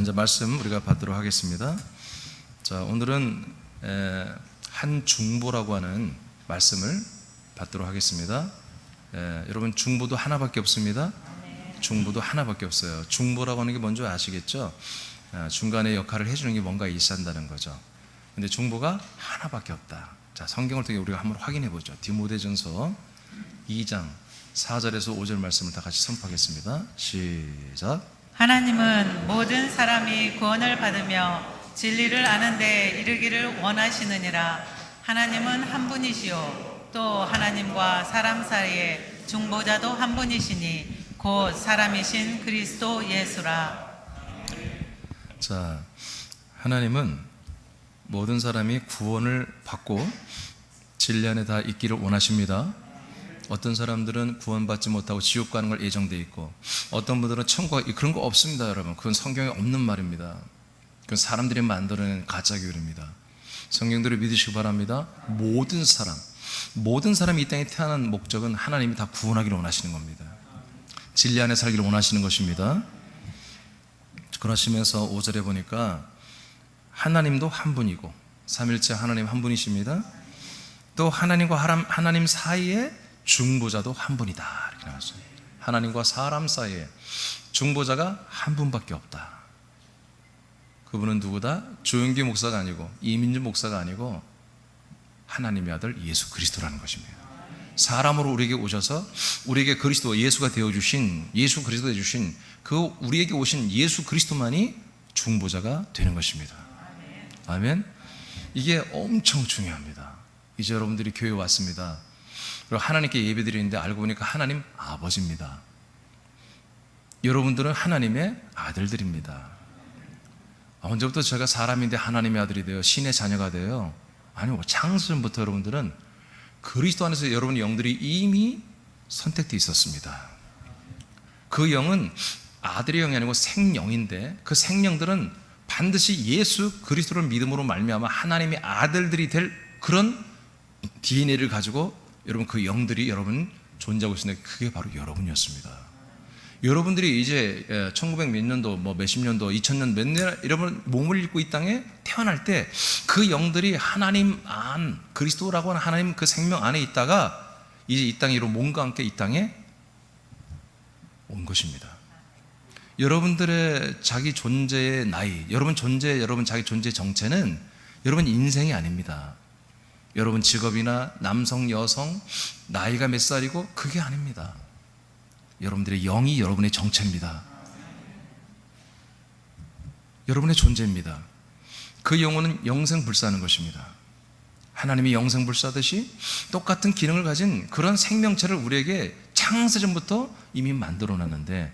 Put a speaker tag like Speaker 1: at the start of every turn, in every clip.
Speaker 1: 이제 말씀 우리가 받도록 하겠습니다. 자, 오늘은 한중보라고 하는 말씀을 받도록 하겠습니다. 여러분, 중보도 하나밖에 없습니다. 중보도 하나밖에 없어요. 중보라고 하는 게 뭔지 아시겠죠? 중간에 역할을 해주는 게 뭔가 있어야한다는 거죠. 근데 중보가 하나밖에 없다. 자, 성경을 통해 우리가 한번 확인해 보죠. 디모데전서 2장 4절에서 5절 말씀을 다 같이 선포하겠습니다. 시작.
Speaker 2: 하나님은 모든 사람이 구원을 받으며 진리를 아는 데 이르기를 원하시느니라. 하나님은 한 분이시요 또 하나님과 사람 사이에 중보자도 한 분이시니 곧 사람이신 그리스도 예수라.
Speaker 1: 자, 하나님은 모든 사람이 구원을 받고 진리 안에 다 있기를 원하십니다. 어떤 사람들은 구원받지 못하고 지옥 가는 걸 예정돼 있고, 어떤 분들은 천국, 그런 거 없습니다. 여러분, 그건 성경에 없는 말입니다. 그건 사람들이 만들어낸 가짜 교리입니다. 성경대로 믿으시기 바랍니다. 모든 사람이 이 땅에 태어난 목적은 하나님이 다 구원하기를 원하시는 겁니다. 진리 안에 살기를 원하시는 것입니다. 그러시면서 5절에 보니까 하나님도 한 분이고, 삼일째 하나님 한 분이십니다. 또 하나님과 하나님 사이에 중보자도 한 분이다, 이렇게 나왔어요. 하나님과 사람 사이에 중보자가 한 분밖에 없다. 그분은 누구다? 조용기 목사가 아니고 이민주 목사가 아니고 하나님의 아들 예수 그리스도라는 것입니다. 사람으로 우리에게 오셔서 우리에게 그리스도 예수가 되어주신, 예수 그리스도 되어주신 그 우리에게 오신 예수 그리스도만이 중보자가 되는 것입니다. 아멘. 이게 엄청 중요합니다. 이제 여러분들이 교회에 왔습니다. 그리고 하나님께 예배드리는데 알고 보니까 하나님 아버지입니다. 여러분들은 하나님의 아들들입니다. 언제부터 제가 사람인데 하나님의 아들이 돼요? 신의 자녀가 돼요? 아니요, 창세전부터 여러분들은 그리스도 안에서 여러분의 영들이 이미 선택되어 있었습니다. 그 영은 아들의 영이 아니고 생영인데, 그 생영들은 반드시 예수 그리스도를 믿음으로 말미암아 하나님의 아들들이 될 그런 DNA를 가지고 여러분 그 영들이 여러분 존재하고 있는데, 그게 바로 여러분이었습니다. 여러분들이 이제 1900 몇 년도, 몇십 년도, 2000년 몇 년, 여러분 몸을 입고 이 땅에 태어날 때 그 영들이 하나님 안, 그리스도라고 하는 하나님 그 생명 안에 있다가 이제 이 땅에 이런 몸과 함께 이 땅에 온 것입니다. 여러분들의 자기 존재의 나이, 여러분 자기 존재의 정체는 여러분 인생이 아닙니다. 여러분 직업이나 남성, 여성, 나이가 몇 살이고 그게 아닙니다. 여러분들의 영이 여러분의 정체입니다. 여러분의 존재입니다. 그 영혼은 영생불사하는 것입니다. 하나님이 영생불사하듯이 똑같은 기능을 가진 그런 생명체를 우리에게 창세전부터 이미 만들어놨는데,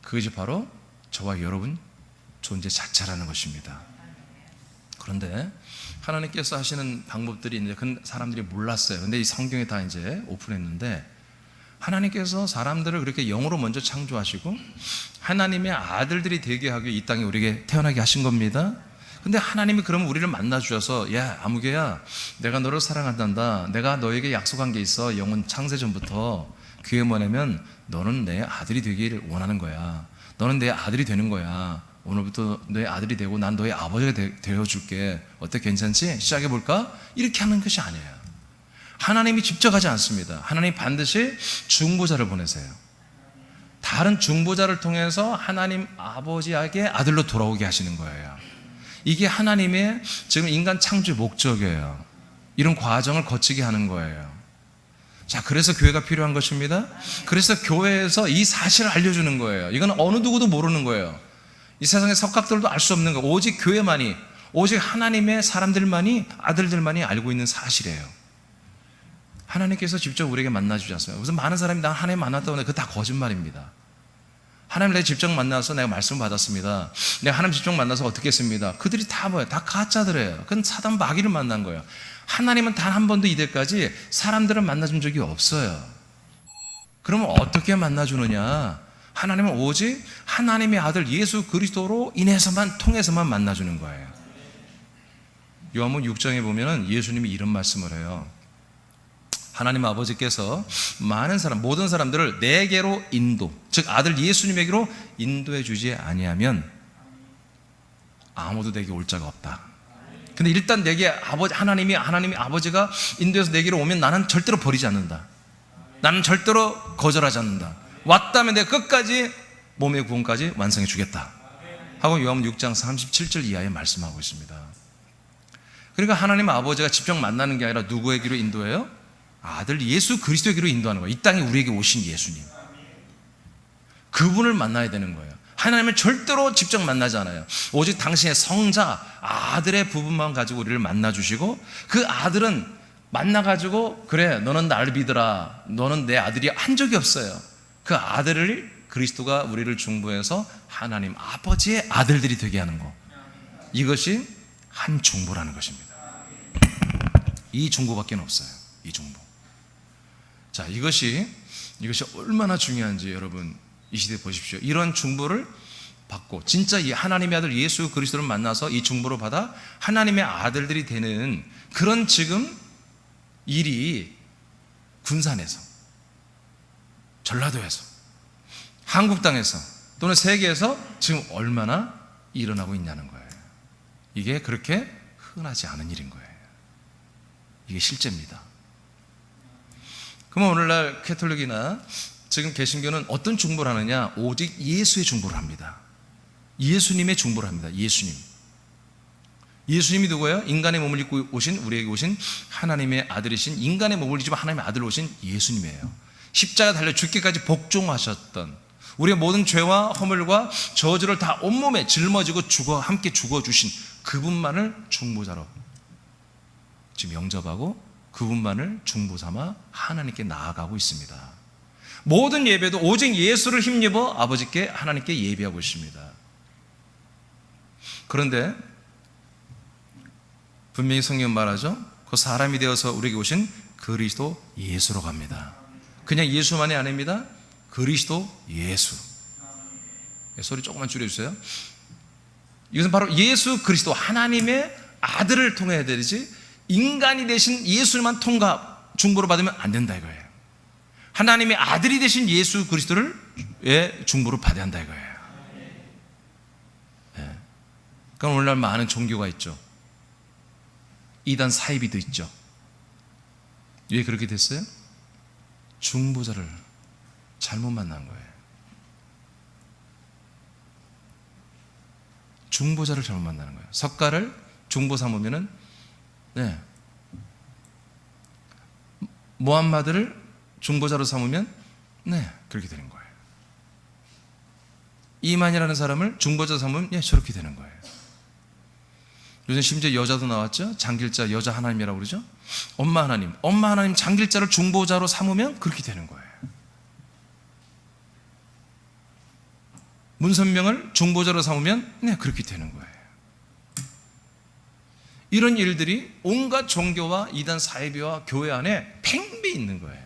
Speaker 1: 그것이 바로 저와 여러분 존재 자체라는 것입니다. 그런데 하나님께서 하시는 방법들이 이제 그 사람들이 몰랐어요. 근데 이 성경에 다 이제 오픈했는데, 하나님께서 사람들을 그렇게 영으로 먼저 창조하시고 하나님의 아들들이 되게 하기 이 땅에 우리에게 태어나게 하신 겁니다. 근데 하나님이 그러면 우리를 만나 주셔서, 야 아무개야, 내가 너를 사랑한단다, 내가 너에게 약속한 게 있어. 영혼 창세전부터. 그게 뭐냐면 너는 내 아들이 되기를 원하는 거야. 너는 내 아들이 되는 거야. 오늘부터 너의 아들이 되고 난 너의 아버지가 되어줄게. 어때, 괜찮지? 시작해볼까? 이렇게 하는 것이 아니에요. 하나님이 직접 하지 않습니다. 하나님 반드시 중보자를 보내세요. 다른 중보자를 통해서 하나님 아버지에게 아들로 돌아오게 하시는 거예요. 이게 하나님의 지금 인간 창조의 목적이에요. 이런 과정을 거치게 하는 거예요. 자, 그래서 교회가 필요한 것입니다. 그래서 교회에서 이 사실을 알려주는 거예요. 이건 어느 누구도 모르는 거예요. 이 세상의 석학들도 알 수 없는 거, 오직 교회만이, 오직 하나님의 사람들만이, 아들들만이 알고 있는 사실이에요. 하나님께서 직접 우리에게 만나주지 않습니다. 무슨 많은 사람이 나 하나님 만났다고 하는데 그거 다 거짓말입니다. 하나님을 내가 직접 만나서 내가 말씀을 받았습니다. 내가 하나님 직접 만나서 어떻게 했습니다. 그들이 다 뭐예요? 다 가짜들이에요. 그건 사단 마귀를 만난 거예요. 하나님은 단 한 번도 이때까지 사람들을 만나준 적이 없어요. 그러면 어떻게 만나주느냐? 하나님은 오직 하나님의 아들 예수 그리스도로 인해서만, 통해서만 만나주는 거예요. 요한복음 6장에 보면 예수님이 이런 말씀을 해요. 하나님 아버지께서 모든 사람들을 내게로 인도, 즉 아들 예수님에게로 인도해 주지 아니하면 아무도 내게 올 자가 없다. 근데 일단 내게 하나님 아버지가 인도에서 내게로 오면 나는 절대로 버리지 않는다. 나는 절대로 거절하지 않는다. 왔다면 내가 끝까지 몸의 구원까지 완성해 주겠다 하고 요한복음 6장 37절 이하에 말씀하고 있습니다. 그러니까 하나님 아버지가 직접 만나는 게 아니라 누구에게로 인도해요? 아들 예수 그리스도에게로 인도하는 거예요. 이 땅에 우리에게 오신 예수님, 그분을 만나야 되는 거예요. 하나님은 절대로 직접 만나지 않아요. 오직 당신의 성자 아들의 부분만 가지고 우리를 만나주시고, 그 아들은 만나가지고 그래 너는 날 믿으라, 너는 내 아들이 한 적이 없어요. 그 아들을 그리스도가 우리를 중보해서 하나님 아버지의 아들들이 되게 하는 거, 이것이 한 중보라는 것입니다. 이 중보밖에 없어요. 이 중보. 자, 이것이 얼마나 중요한지 여러분 이 시대에 보십시오. 이런 중보를 받고 진짜 이 하나님의 아들 예수 그리스도를 만나서 이 중보를 받아 하나님의 아들들이 되는 그런 지금 일이 군산에서, 전라도에서, 한국 땅에서 또는 세계에서 지금 얼마나 일어나고 있냐는 거예요. 이게 그렇게 흔하지 않은 일인 거예요. 이게 실제입니다. 그러면 오늘날 캐톨릭이나 지금 개신교는 어떤 중보를 하느냐? 오직 예수의 중보를 합니다. 예수님의 중보를 합니다. 예수님이 누구예요? 인간의 몸을 입고 오신, 우리에게 오신 하나님의 아들이신, 인간의 몸을 입고 하나님의 아들로 오신 예수님이에요. 십자가 달려 죽기까지 복종하셨던, 우리의 모든 죄와 허물과 저주를 다 온몸에 짊어지고 함께 죽어주신 그분만을 중보자로 지금 영접하고 그분만을 중보 삼아 하나님께 나아가고 있습니다. 모든 예배도 오직 예수를 힘입어 아버지께, 하나님께 예배하고 있습니다. 그런데 분명히 성경 말하죠. 그 사람이 되어서 우리에게 오신 그리스도 예수로 갑니다. 그냥 예수만이 아닙니다. 그리스도 예수. 소리 조금만 줄여주세요. 이것은 바로 예수 그리스도, 하나님의 아들을 통해야 되지, 인간이 되신 예수만 중보를 받으면 안 된다 이거예요. 하나님의 아들이 되신 예수 그리스도를 중보를 받아야 한다 이거예요. 네. 그럼 오늘날 많은 종교가 있죠. 이단 사이비도 있죠. 왜 그렇게 됐어요? 중보자를 잘못 만난 거예요. 중보자를 잘못 만나는 거예요. 석가를 중보 삼으면은, 네, 모함마드를 중보자로 삼으면, 네, 그렇게 되는 거예요. 이만이라는 사람을 중보자 삼으면, 예, 저렇게 되는 거예요. 요즘 심지어 여자도 나왔죠. 장길자, 여자 하나님이라고 그러죠. 엄마 하나님 장길자를 중보자로 삼으면 그렇게 되는 거예요. 문선명을 중보자로 삼으면, 네, 그렇게 되는 거예요. 이런 일들이 온갖 종교와 이단 사이비와 교회 안에 팽배 있는 거예요.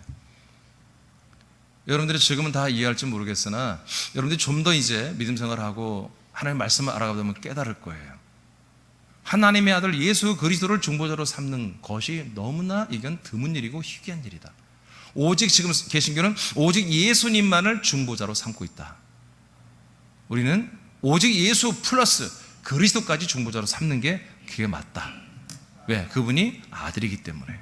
Speaker 1: 여러분들이 지금은 다 이해할지 모르겠으나 여러분들이 좀 더 이제 믿음 생활하고 하나님의 말씀을 알아가다 보면 깨달을 거예요. 하나님의 아들 예수 그리스도를 중보자로 삼는 것이 너무나 이건 드문 일이고 희귀한 일이다. 오직 지금 개신교는 오직 예수님만을 중보자로 삼고 있다. 우리는 오직 예수 플러스 그리스도까지 중보자로 삼는 게 그게 맞다. 왜? 그분이 아들이기 때문에.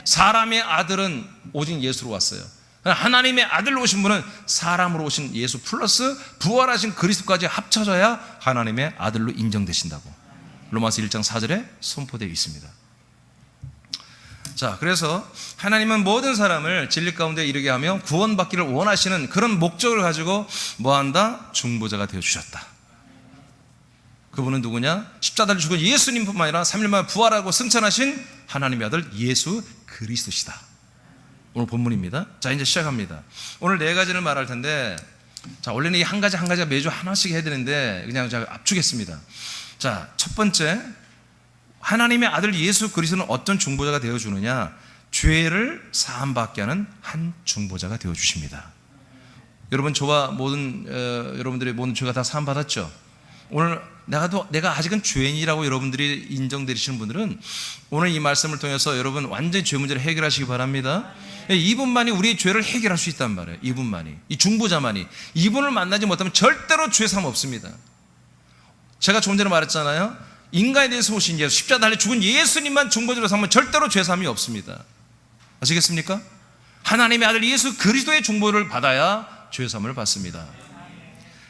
Speaker 1: 사람의 아들은 오직 예수로 왔어요. 하나님의 아들로 오신 분은 사람으로 오신 예수 플러스 부활하신 그리스도까지 합쳐져야 하나님의 아들로 인정되신다고 로마서 1장 4절에 선포되어 있습니다. 자, 그래서 하나님은 모든 사람을 진리 가운데 이르게 하며 구원받기를 원하시는 그런 목적을 가지고 뭐한다? 중보자가 되어주셨다. 그분은 누구냐? 십자가를 죽은 예수님뿐만 아니라 3일 만에 부활하고 승천하신 하나님의 아들 예수 그리스도시다. 오늘 본문입니다. 자, 이제 시작합니다. 오늘 네 가지를 말할 텐데, 자, 원래는 이 한 가지가 매주 하나씩 해야 되는데 그냥 제가 압축했습니다. 자, 첫 번째, 하나님의 아들 예수 그리스도는 어떤 중보자가 되어주느냐? 죄를 사함받게 하는 한 중보자가 되어주십니다. 여러분, 저와 여러분들의 모든 죄가 다 사함받았죠? 오늘 내가 아직은 죄인이라고 여러분들이 인정되시는 분들은 오늘 이 말씀을 통해서 여러분 완전히 죄 문제를 해결하시기 바랍니다. 이분만이 우리의 죄를 해결할 수 있단 말이에요. 이분만이, 이 중보자만이. 이분을 만나지 못하면 절대로 죄 사함 없습니다. 제가 조금 전에 말했잖아요. 인간에 대해서 오신 예수, 십자가 달려 죽은 예수님만 중보자로 삼으면 절대로 죄사함이 없습니다. 아시겠습니까? 하나님의 아들 예수 그리스도의 중보를 받아야 죄사함을 받습니다.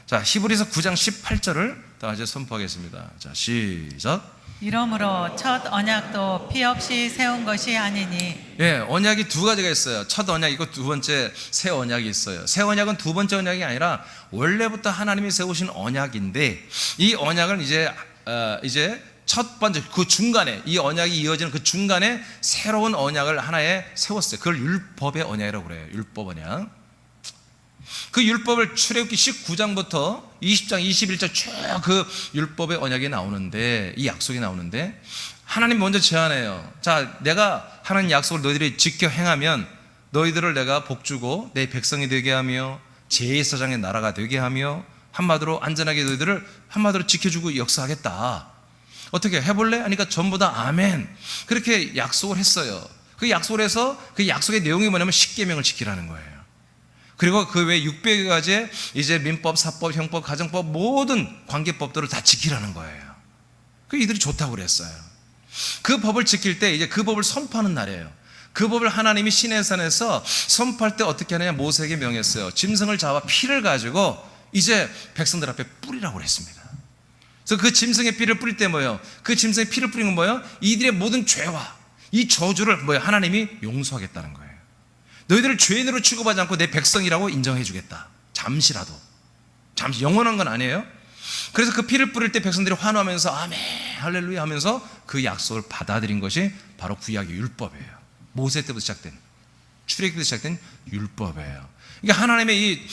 Speaker 1: 자, 히브리서 9장 18절을 다 같이 선포하겠습니다. 자, 시작.
Speaker 2: 이러므로 첫 언약도 피 없이 세운 것이 아니니.
Speaker 1: 예, 언약이 두 가지가 있어요. 첫 언약 있고 두 번째 새 언약이 있어요. 새 언약은 두 번째 언약이 아니라 원래부터 하나님이 세우신 언약인데, 이 언약을 이제 첫 번째 그 중간에, 이 언약이 이어지는 그 중간에 새로운 언약을 하나에 세웠어요. 그걸 율법의 언약이라고 그래요. 율법 언약. 그 율법을 출애굽기 19장부터 20장 21절 쭉 그 율법의 언약이 나오는데, 이 약속이 나오는데, 하나님 먼저 제안해요. 자, 내가 하나님 약속을 너희들이 지켜 행하면 너희들을 내가 복주고 내 백성이 되게 하며 제2사장의 나라가 되게 하며, 한마디로 안전하게 너희들을 한마디로 지켜주고 역사하겠다. 어떻게 해볼래? 하니까 전부 다 아멘. 그렇게 약속을 했어요. 그 약속을 해서 그 약속의 내용이 뭐냐면 십계명을 지키라는 거예요. 그리고 그 외에 600여 가지의 이제 민법, 사법, 형법, 가정법 모든 관계법들을 다 지키라는 거예요. 그 이들이 좋다고 그랬어요. 그 법을 지킬 때 이제 그 법을 선포하는 날이에요. 그 법을 하나님이 시내산에서 선포할 때 어떻게 하느냐, 모세에게 명했어요. 짐승을 잡아 피를 가지고 이제 백성들 앞에 뿌리라고 그랬습니다. 그래서 그 짐승의 피를 뿌릴 때 뭐예요? 그 짐승의 피를 뿌리는 건 뭐예요? 이들의 모든 죄와 이 저주를 뭐예요? 하나님이 용서하겠다는 거예요. 너희들을 죄인으로 취급하지 않고 내 백성이라고 인정해 주겠다. 잠시라도. 잠시, 영원한 건 아니에요. 그래서 그 피를 뿌릴 때 백성들이 환호하면서 아멘 할렐루야 하면서 그 약속을 받아들인 것이 바로 구약의 율법이에요. 모세 때부터 시작된, 출애굽 때부터 시작된 율법이에요. 그러니까 하나님의 이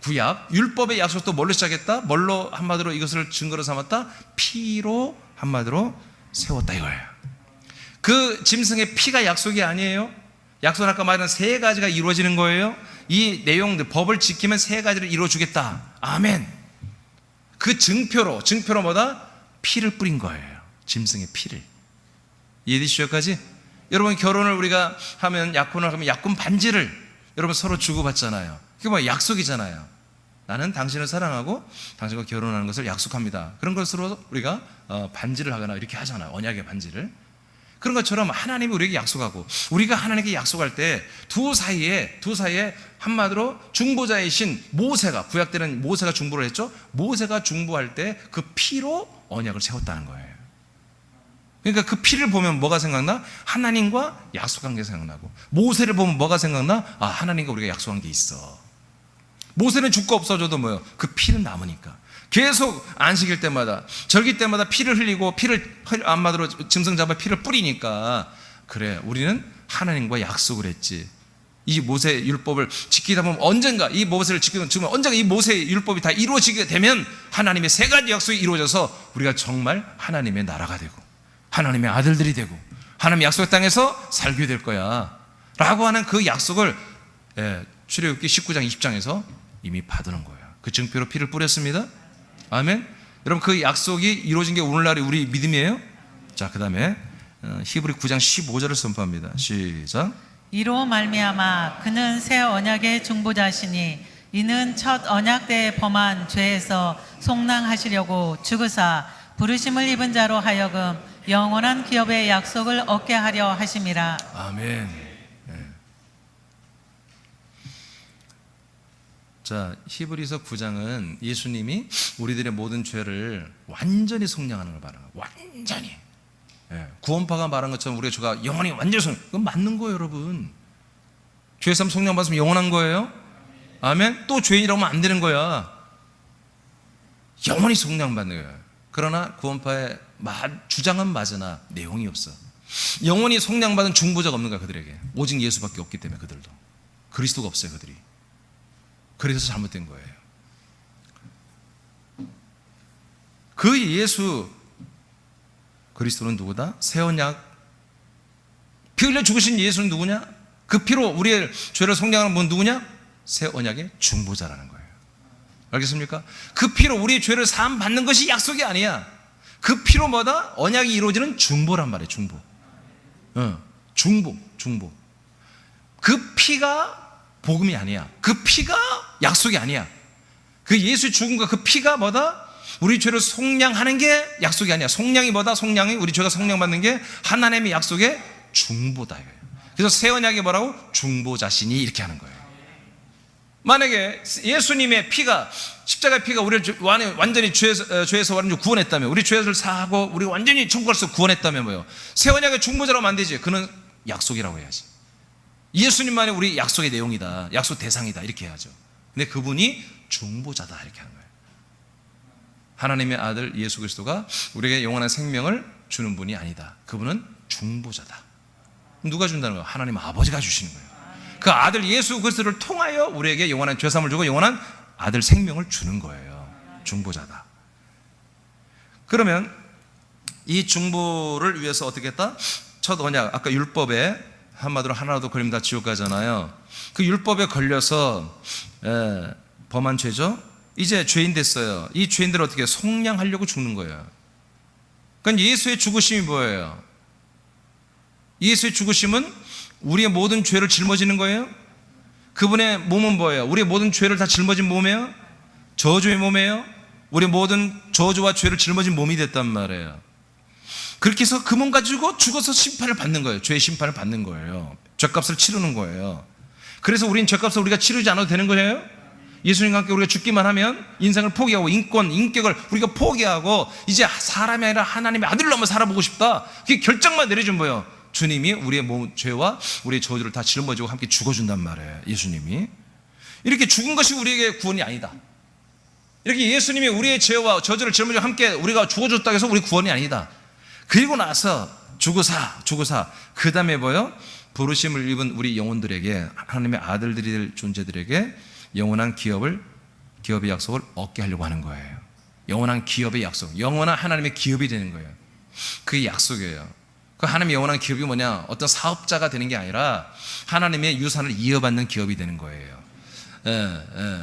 Speaker 1: 구약 율법의 약속도 뭘로 시작했다? 뭘로 한마디로 이것을 증거로 삼았다? 피로 한마디로 세웠다 이거예요. 그 짐승의 피가 약속이 아니에요. 약속은 아까 말한 세 가지가 이루어지는 거예요. 이 내용들, 법을 지키면 세 가지를 이루어주겠다. 아멘. 그 증표로 뭐다? 피를 뿌린 거예요. 짐승의 피를. 이해되시죠? 여기까지? 여러분, 결혼을 우리가 하면, 약혼을 하면 약혼 반지를 여러분 서로 주고받잖아요. 그게 뭐 약속이잖아요. 나는 당신을 사랑하고 당신과 결혼하는 것을 약속합니다. 그런 것으로 우리가 반지를 하거나 이렇게 하잖아요. 언약의 반지를. 그런 것처럼 하나님이 우리에게 약속하고, 우리가 하나님께 약속할 때 두 사이에 한마디로 중보자이신 모세가, 구약 때는 모세가 중보를 했죠. 모세가 중보할 때 그 피로 언약을 세웠다는 거예요. 그러니까 그 피를 보면 뭐가 생각나? 하나님과 약속한 게 생각나고, 모세를 보면 뭐가 생각나? 아, 하나님과 우리가 약속한 게 있어. 모세는 죽고 없어져도 뭐예요? 그 피는 남으니까. 계속 안식일 때마다, 절기 때마다 피를 흘리고, 피를 한마디로 짐승 잡아 피를 뿌리니까, 그래, 우리는 하나님과 약속을 했지. 이 모세 율법을 지키다 보면 언젠가, 이 모세를 지키면 언젠가 이 모세 율법이 다 이루어지게 되면 하나님의 세 가지 약속이 이루어져서 우리가 정말 하나님의 나라가 되고 하나님의 아들들이 되고 하나님의 약속의 땅에서 살게 될 거야 라고 하는 그 약속을 출애굽기 19장 20장에서 이미 받는 거예요. 그 증표로 피를 뿌렸습니다. 아멘. 여러분, 그 약속이 이루어진 게 오늘날의 우리 믿음이에요. 자, 그 다음에 히브리 9장 15절을 선포합니다. 시작.
Speaker 2: 이로 말미암아 그는 새 언약의 중보자시니 이는 첫 언약 때 범한 죄에서 속량하시려고 죽으사 부르심을 입은 자로 하여금 영원한 기업의 약속을 얻게 하려 하심이라.
Speaker 1: 아멘. 자, 히브리서 9장은 예수님이 우리들의 모든 죄를 완전히 속량하는 걸 말하는 거예요. 완전히. 구원파가 말한 것처럼 우리가 죄가 영원히 완전히 속량. 그건 맞는 거예요, 여러분. 죄삼 속량받으면 영원한 거예요. 아멘. 또 죄인이라고 하면 안 되는 거야. 영원히 속량받는 거예요. 그러나 구원파의 주장은 맞으나 내용이 없어. 영원히 속량받은 중보자가 없는 거야, 그들에게. 오직 예수밖에 없기 때문에. 그들도 그리스도가 없어요, 그들이. 그래서 잘못된 거예요. 그 예수 그리스도는 누구다? 새 언약 피 흘려 죽으신 예수는 누구냐? 그 피로 우리의 죄를 속량하는 분 누구냐? 새 언약의 중보자라는 거예요. 알겠습니까? 그 피로 우리의 죄를 사함 받는 것이 약속이 아니야. 그 피로 뭐다? 언약이 이루어지는 중보란 말이에요. 중보. 그 피가 복음이 아니야. 그 피가 약속이 아니야. 그 예수의 죽음과 그 피가 뭐다? 우리 죄를 속량하는 게 약속이 아니야. 속량이 뭐다? 속량이 우리 죄가 속량받는 게 하나님의 약속의 중보다. 그래서 새 언약이 뭐라고? 중보자신이 이렇게 하는 거예요. 만약에 예수님의 피가, 십자가의 피가 우리를 완전히 죄에서 완전히 구원했다면, 우리 죄를 사하고 우리 완전히 천국에서 구원했다면 뭐예요? 새 언약의 중보자라고 안 되지. 그는 약속이라고 해야지. 예수님만이 우리 약속의 내용이다, 약속 대상이다, 이렇게 해야죠. 근데 그분이 중보자다, 이렇게 하는 거예요. 하나님의 아들 예수 그리스도가 우리에게 영원한 생명을 주는 분이 아니다. 그분은 중보자다. 누가 준다는 거예요? 하나님 아버지가 주시는 거예요. 그 아들 예수 그리스도를 통하여 우리에게 영원한 죄사함을 주고 영원한 아들 생명을 주는 거예요. 중보자다. 그러면 이 중보를 위해서 어떻게 했다? 첫 언약, 아까 율법에 한마디로 하나라도 걸리면 다 지옥 가잖아요. 그 율법에 걸려서 범한 죄죠. 이제 죄인 됐어요. 이 죄인들을 어떻게 속량하려고 죽는 거예요. 그러니까 예수의 죽으심이 뭐예요? 예수의 죽으심은 우리의 모든 죄를 짊어지는 거예요. 그분의 몸은 뭐예요? 우리의 모든 죄를 다 짊어진 몸이에요. 저주의 몸이에요. 우리의 모든 저주와 죄를 짊어진 몸이 됐단 말이에요. 그렇게 해서 그 몸 가지고 죽어서 심판을 받는 거예요. 죄의 심판을 받는 거예요. 죄값을 치르는 거예요. 그래서 우리는 죄값을 우리가 치르지 않아도 되는 거예요. 예수님과 함께 우리가 죽기만 하면 인생을 포기하고 인격을 우리가 포기하고 이제 사람이 아니라 하나님의 아들로 한번 살아보고 싶다. 그게 결정만 내려준 거예요. 주님이 우리의 죄와 우리의 저주를 다 짊어지고 함께 죽어준단 말이에요. 예수님이 이렇게 죽은 것이 우리에게 구원이 아니다. 이렇게 예수님이 우리의 죄와 저주를 짊어지고 함께 우리가 죽어줬다고 해서 우리 구원이 아니다. 그리고 나서 죽으사 그 다음에 뭐요? 부르심을 입은 우리 영혼들에게, 하나님의 아들들이 될 존재들에게 영원한 기업의 약속을 얻게 하려고 하는 거예요. 영원한 기업의 약속, 영원한 하나님의 기업이 되는 거예요. 그게 약속이에요. 그 하나님의 영원한 기업이 뭐냐? 어떤 사업자가 되는 게 아니라 하나님의 유산을 이어받는 기업이 되는 거예요.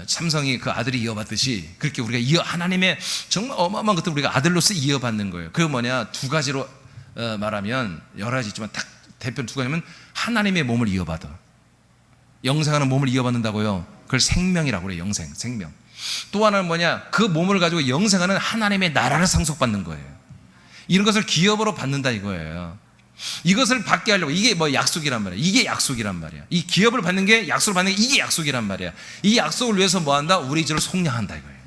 Speaker 1: 삼성이 그 아들이 이어받듯이 그렇게 우리가 하나님의 정말 어마어마한 것들 우리가 아들로서 이어받는 거예요. 그게 뭐냐? 두 가지로 말하면 여러 가지 있지만 딱 대표 두 가지면 하나님의 몸을 이어받아. 영생하는 몸을 이어받는다고요. 그걸 생명이라고 그래요. 생명. 또 하나는 뭐냐? 그 몸을 가지고 영생하는 하나님의 나라를 상속받는 거예요. 이런 것을 기업으로 받는다 이거예요. 이것을 받게 하려고, 이게 뭐 약속이란 말이야. 이게 약속이란 말이야. 이 기업을 받는 게, 약속을 받는 게 이게 약속이란 말이야. 이 약속을 위해서 뭐 한다? 우리 죄를 속량한다 이거예요.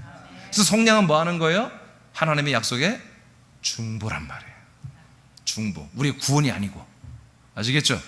Speaker 1: 그래서 속량은 뭐 하는 거예요? 하나님의 약속의 중보란 말이에요. 중보. 우리의 구원이 아니고. 아시겠죠?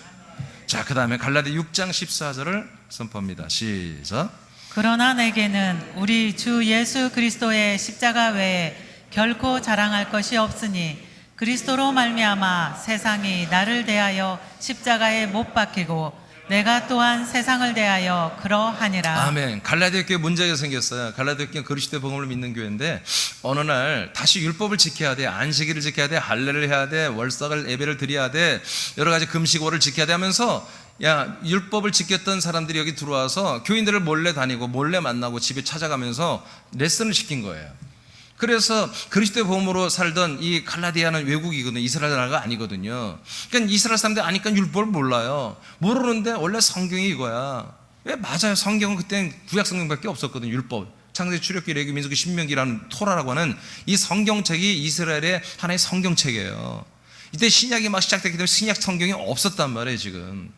Speaker 1: 자, 그 다음에 갈라디 6장 14절을 선포합니다. 시작.
Speaker 2: 그러나 내게는 우리 주 예수 그리스도의 십자가 외에 결코 자랑할 것이 없으니 그리스도로 말미암아 세상이 나를 대하여 십자가에 못 박히고 내가 또한 세상을 대하여 그러하니라. 아멘.
Speaker 1: 갈라디아 교회 문제가 생겼어요. 갈라디아 교회는 그리스도의 복음을 믿는 교회인데 어느 날 다시 율법을 지켜야 돼, 안식일을 지켜야 돼, 할례를 해야 돼, 월삭을 예배를 드려야 돼, 여러 가지 금식월을 지켜야 돼 하면서 율법을 지켰던 사람들이 여기 들어와서 교인들을 몰래 다니고 몰래 만나고 집에 찾아가면서 레슨을 시킨 거예요. 그래서 그리스도의 복음으로 살던 이 갈라디아는 외국이거든요. 이스라엘 나라가 아니거든요. 그러니까 이스라엘 사람들 아니까 율법을 몰라요. 모르는데 원래 성경이 이거야. 왜? 맞아요. 성경은 그때는 구약 성경밖에 없었거든요. 율법. 창세기, 출애굽기, 레위기, 민수기, 신명기라는 토라라고 하는 이 성경책이 이스라엘의 하나의 성경책이에요. 이때 신약이 막 시작됐기 때문에 신약 성경이 없었단 말이에요 지금.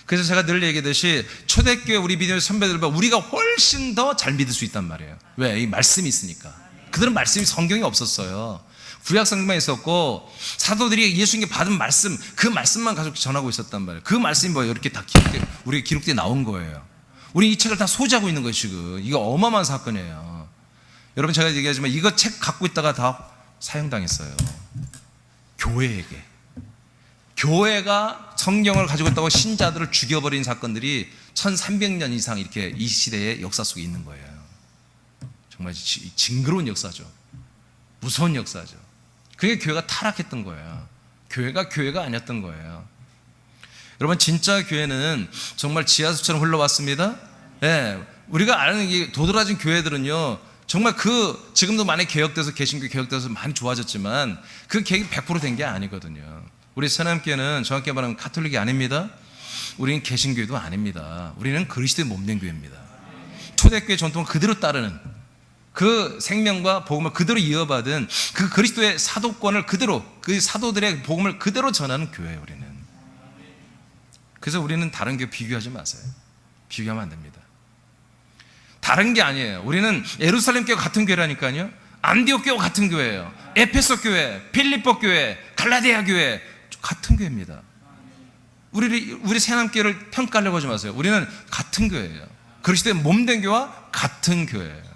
Speaker 1: 그래서 제가 늘 얘기하듯이 초대교회 우리 믿음의 선배들보다 우리가 훨씬 더 잘 믿을 수 있단 말이에요. 왜? 이 말씀이 있으니까. 그들은 말씀이 성경이 없었어요. 구약 성경만 있었고 사도들이 예수님께 받은 말씀, 그 말씀만 가지고 전하고 있었단 말이에요. 그 말씀이 뭐예요? 이렇게 다 우리 기록되어 나온 거예요. 우리 이 책을 다 소지하고 있는 거예요 지금. 이거 어마어마한 사건이에요. 여러분 제가 얘기하지만 이거 책 갖고 있다가 다 사형당했어요. 교회에게. 교회가 성경을 가지고 있다고 신자들을 죽여버린 사건들이 1300년 이상 이렇게 이 시대의 역사 속에 있는 거예요. 정말 징그러운 역사죠. 무서운 역사죠. 그게 교회가 타락했던 거예요. 교회가 아니었던 거예요. 여러분 진짜 교회는 정말 지하수처럼 흘러왔습니다. 네, 우리가 아는 이 도드라진 교회들은요 정말 지금도 많이 개혁돼서 개신교 개혁돼서 많이 좋아졌지만 그 개혁이 100% 된 게 아니거든요. 우리 새남교회는 정확히 말하면 가톨릭이 아닙니다. 우리는 개신교회도 아닙니다. 우리는 그리스도의 몸된 교회입니다. 초대교회 전통을 그대로 따르는 그 생명과 복음을 그대로 이어받은 그 그리스도의 사도권을 그대로, 그 사도들의 복음을 그대로 전하는 교회예요, 우리는. 그래서 우리는 다른 교회 비교하지 마세요. 비교하면 안 됩니다. 다른 게 아니에요. 우리는 예루살렘 교회 같은 교회라니까요. 안디옥 교회 같은 교회예요. 에페소 교회, 필리포 교회, 갈라디아 교회 같은 교회입니다. 우리 새남교회를 평가하려고 하지 마세요. 우리는 같은 교회예요. 그리스도의 몸된 교회와 같은 교회예요.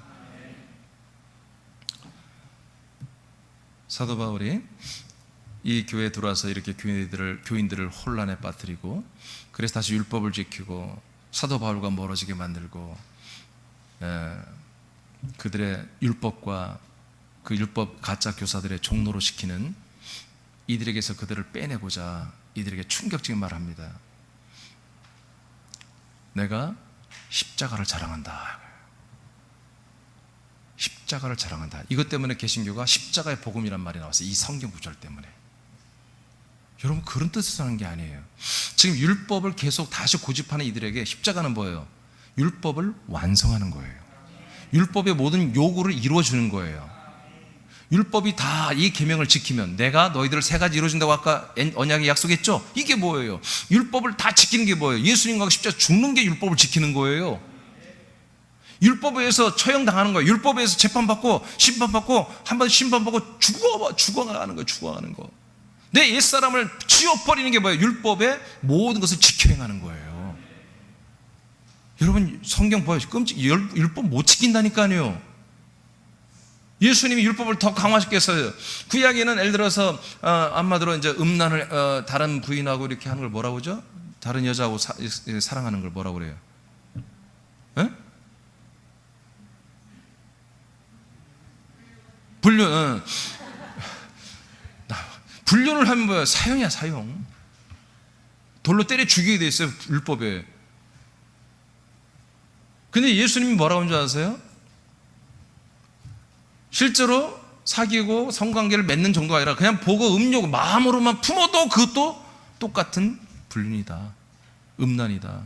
Speaker 1: 사도 바울이 이 교회에 들어와서 이렇게 교인들을 혼란에 빠뜨리고, 그래서 다시 율법을 지키고 사도 바울과 멀어지게 만들고, 그들의 율법과 그 율법 가짜 교사들의 종로로 시키는 이들에게서 그들을 빼내고자 이들에게 충격적인 말을 합니다. 내가 십자가를 자랑한다. 십자가를 자랑한다. 이것 때문에 개신교가 십자가의 복음이란 말이 나왔어요. 이 성경 구절 때문에. 여러분, 그런 뜻에서 하는 게 아니에요. 지금 율법을 계속 다시 고집하는 이들에게 십자가는 뭐예요? 율법을 완성하는 거예요. 율법의 모든 요구를 이루어주는 거예요. 율법이 다 이 계명을 지키면 내가 너희들을 세 가지 이루어준다고 아까 언약에 약속했죠? 이게 뭐예요? 율법을 다 지키는 게 뭐예요? 예수님과 십자가 죽는 게 율법을 지키는 거예요. 율법에 의해서 처형당하는 거예요. 율법에 의해서 재판받고 심판받고 한번 심판받고 죽어가는 거예요. 죽어가는 거. 내 옛사람을 치워버리는 게 뭐예요? 율법의 모든 것을 지켜 행하는 거예요. 여러분, 성경 봐요. 율법 못 지킨다니까요. 예수님이 율법을 더 강화시켰어요. 구약에는 예를 들어서 한마디로 이제 음란을 다른 부인하고 이렇게 하는 걸 뭐라고 하죠? 다른 여자하고 사랑하는 걸 뭐라고 그래요? 에? 불륜. 불륜을 하면 뭐야? 사형이야, 사형. 돌로 때려 죽이게 돼 있어요, 율법에. 근데 예수님이 뭐라고 하는 줄 아세요? 실제로 사귀고 성관계를 맺는 정도가 아니라 그냥 보고 음욕 마음으로만 품어도 그것도 똑같은 불륜이다, 음란이다.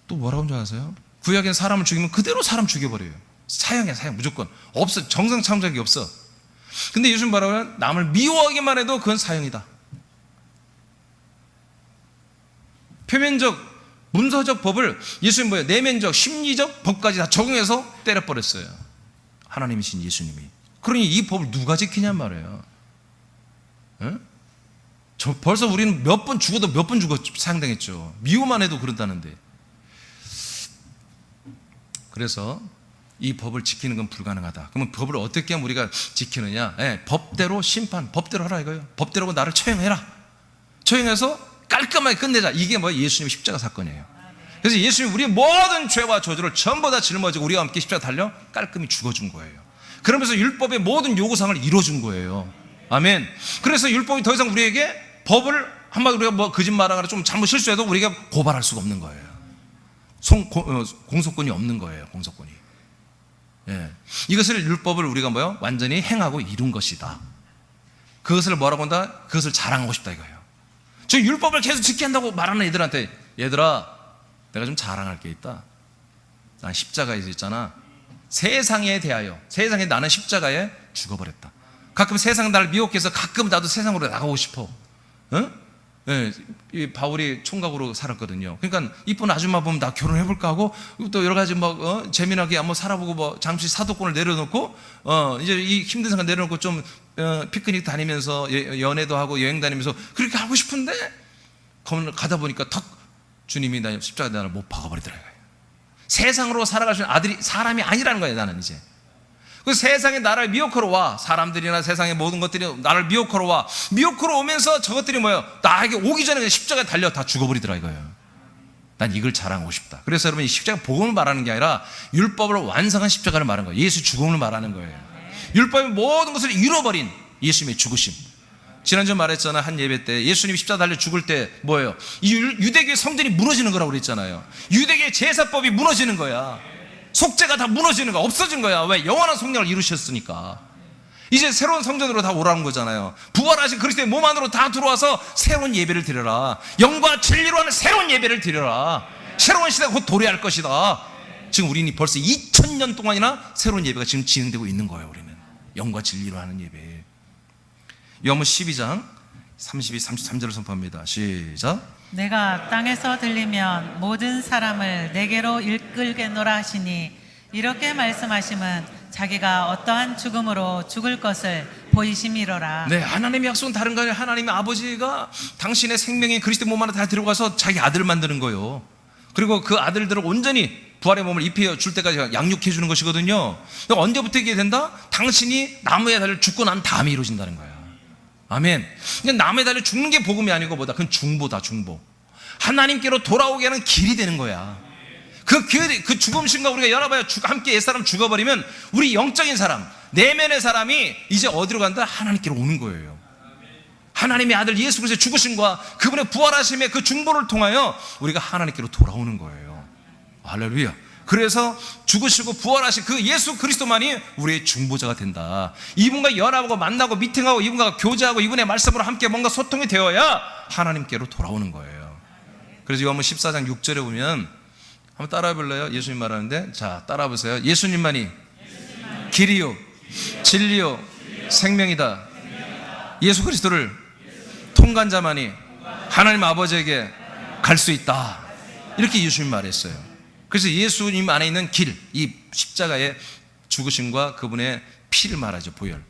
Speaker 1: 또 뭐라고 하는 줄 아세요? 구약엔 사람을 죽이면 그대로 사람 죽여버려요. 사형이야, 사형. 무조건 없어. 정상 참작이 없어. 근데 예수님 뭐라고 하면 남을 미워하기만 해도 그건 사형이다. 표면적 문서적 법을 예수님 뭐예요? 내면적 심리적 법까지 다 적용해서 때려버렸어요. 하나님이신 예수님이. 그러니 이 법을 누가 지키냔 말이에요. 에? 벌써 우리는 몇 번 죽어도 몇 번 죽어 사형당했죠. 미워만 해도 그런다는데. 그래서 이 법을 지키는 건 불가능하다. 그러면 법을 어떻게 하면 우리가 지키느냐? 법대로 심판, 법대로 하라 이거예요. 법대로 나를 처형해라. 처형해서 깔끔하게 끝내자. 이게 뭐 예수님의 십자가 사건이에요. 그래서 예수님이 우리의 모든 죄와 저주를 전부 다 짊어지고 우리와 함께 십자가 달려 깔끔히 죽어준 거예요. 그러면서 율법의 모든 요구사항을 이루어준 거예요. 아멘. 그래서 율법이 더 이상 우리에게 법을 한마디로 우리가 뭐 거짓말하거나 좀 잘못 실수해도 우리가 고발할 수가 없는 거예요. 공소권이 없는 거예요. 공소권이. 예. 이것을 율법을 우리가 뭐요? 완전히 행하고 이룬 것이다. 그것을 뭐라고 한다? 그것을 자랑하고 싶다 이거예요. 저 율법을 계속 지켜야 한다고 말하는 애들한테, 얘들아, 내가 좀 자랑할 게 있다. 난 십자가에 있잖아. 세상에 대하여, 세상에 나는 십자가에 죽어버렸다. 가끔 세상 나를 미혹해서 가끔 나도 세상으로 나가고 싶어. 어? 예, 이 바울이 총각으로 살았거든요. 그러니까 이쁜 아줌마 보면 나 결혼해볼까 하고 또 여러 가지 재미나게 한번 살아보고 잠시 사도권을 내려놓고 이제 이 힘든 생각 내려놓고 좀 피크닉 다니면서 연애도 하고 여행 다니면서 그렇게 하고 싶은데 가다 보니까 턱 주님이 나 십자가에 나를 못 박아버리더라고요. 세상으로 살아갈 수 있는 아들이 사람이 아니라는 거예요. 나는 이제 그 세상에 나를 미혹하러 와. 사람들이나 세상의 모든 것들이 나를 미혹하러 와. 미혹하러 오면서 저것들이 뭐예요? 나에게 오기 전에 십자가에 달려 다 죽어버리더라 이거예요. 난 이걸 자랑하고 싶다. 그래서 여러분, 이 십자가 복음을 말하는 게 아니라 율법을 완성한 십자가를 말하는 거예요. 예수 죽음을 말하는 거예요. 율법의 모든 것을 이뤄버린 예수님의 죽으심. 지난주에 말했잖아. 한 예배 때 예수님이 십자가 달려 죽을 때 뭐예요? 이 유대교의 성전이 무너지는 거라고 그랬잖아요. 유대교의 제사법이 무너지는 거야. 속죄가 다 무너지는 거야. 없어진 거야. 왜? 영원한 성령을 이루셨으니까. 이제 새로운 성전으로 다 오라는 거잖아요. 부활하신 그리스도의 몸 안으로 다 들어와서 새로운 예배를 드려라. 영과 진리로 하는 새로운 예배를 드려라. 새로운 시대가 곧 도래할 것이다. 지금 우리는 벌써 2000년 동안이나 새로운 예배가 지금 진행되고 있는 거예요. 우리는 영과 진리로 하는 예배. 요한복음 12장 32, 33절을 선포합니다. 시작.
Speaker 2: 내가 땅에서 들리면 모든 사람을 내게로 이끌겠노라 하시니 이렇게 말씀하심은 자기가 어떠한 죽음으로 죽을 것을 보이심이로라.
Speaker 1: 네, 하나님의 약속은 다른 거 아니에요. 하나님의 아버지가 당신의 생명인 그리스도 몸 안에 다 들어가서 자기 아들을 만드는 거예요. 그리고 그 아들들을 온전히 부활의 몸을 입혀 줄 때까지 양육해 주는 것이거든요. 언제부터 이게 된다? 당신이 나무에 달려 죽고 난 다음에 이루어진다는 거야. 아멘. 그냥 나무에 달려 죽는 게 복음이 아니고 뭐다? 그건 중보다, 중보. 하나님께로 돌아오게 하는 길이 되는 거야. 그 죽음신과 우리가 열어봐야 함께 옛사람 죽어버리면 우리 영적인 사람, 내면의 사람이 이제 어디로 간다? 하나님께로 오는 거예요. 하나님의 아들 예수 그리스도의 죽으심과 그분의 부활하심의 그 중보를 통하여 우리가 하나님께로 돌아오는 거예요. 할렐루야. 그래서 죽으시고 부활하신 그 예수 그리스도만이 우리의 중보자가 된다. 이분과 연합하고 만나고 미팅하고 이분과 교제하고 이분의 말씀으로 함께 뭔가 소통이 되어야 하나님께로 돌아오는 거예요. 그래서 요한복음 14장 6절에 보면 한번 따라해 볼래요? 예수님 말하는데, 자, 따라해 보세요. 예수님만이 길이요 진리요 생명이다. 예수 그리스도를 통과한 자만이 하나님 아버지에게 갈 수 있다. 이렇게 예수님 말했어요. 그래서 예수님 안에 있는 길, 이 십자가의 죽으심과 그분의 피를 말하죠. 보혈.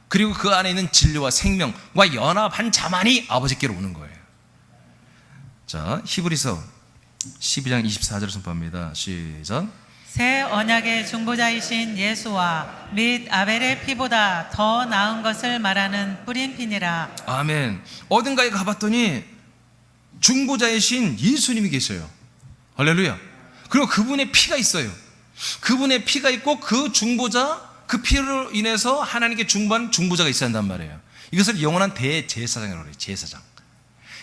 Speaker 1: 그리고 그 안에 있는 진리와 생명과 연합한 자만이 아버지께로 오는 거예요. 자, 히브리서 12장 24절을 선포합니다. 시작.
Speaker 2: 새 언약의 중보자이신 예수와 및 아벨의 피보다 더 나은 것을 말하는 뿌린 피니라.
Speaker 1: 아멘. 어딘가에 가봤더니 중보자이신 예수님이 계셔요. 할렐루야. 그리고 그분의 피가 있어요. 그분의 피가 있고 그 중보자, 그 피로 인해서 하나님께 중보한 중보자가 있어야 한단 말이에요. 이것을 영원한 대제사장이라고 해요. 제사장.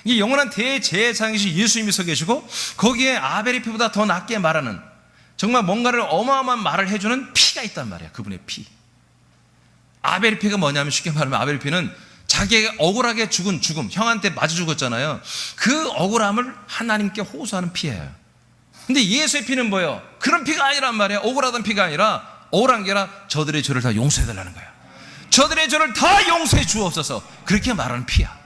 Speaker 1: 이 영원한 대제사장이신 예수님이 서 계시고 거기에 아벨의 피보다 더 낫게 말하는, 정말 뭔가를 어마어마한 말을 해주는 피가 있단 말이에요. 그분의 피. 아벨의 피가 뭐냐면, 쉽게 말하면 아벨의 피는 자기가 억울하게 죽은 죽음, 형한테 맞아 죽었잖아요. 그 억울함을 하나님께 호소하는 피예요. 근데 예수의 피는 뭐예요? 그런 피가 아니란 말이에요. 억울하던 피가 아니라, 억울한 게 아니라 저들의 죄를 다 용서해달라는 거예요. 저들의 죄를 다 용서해 주옵소서. 그렇게 말하는 피야.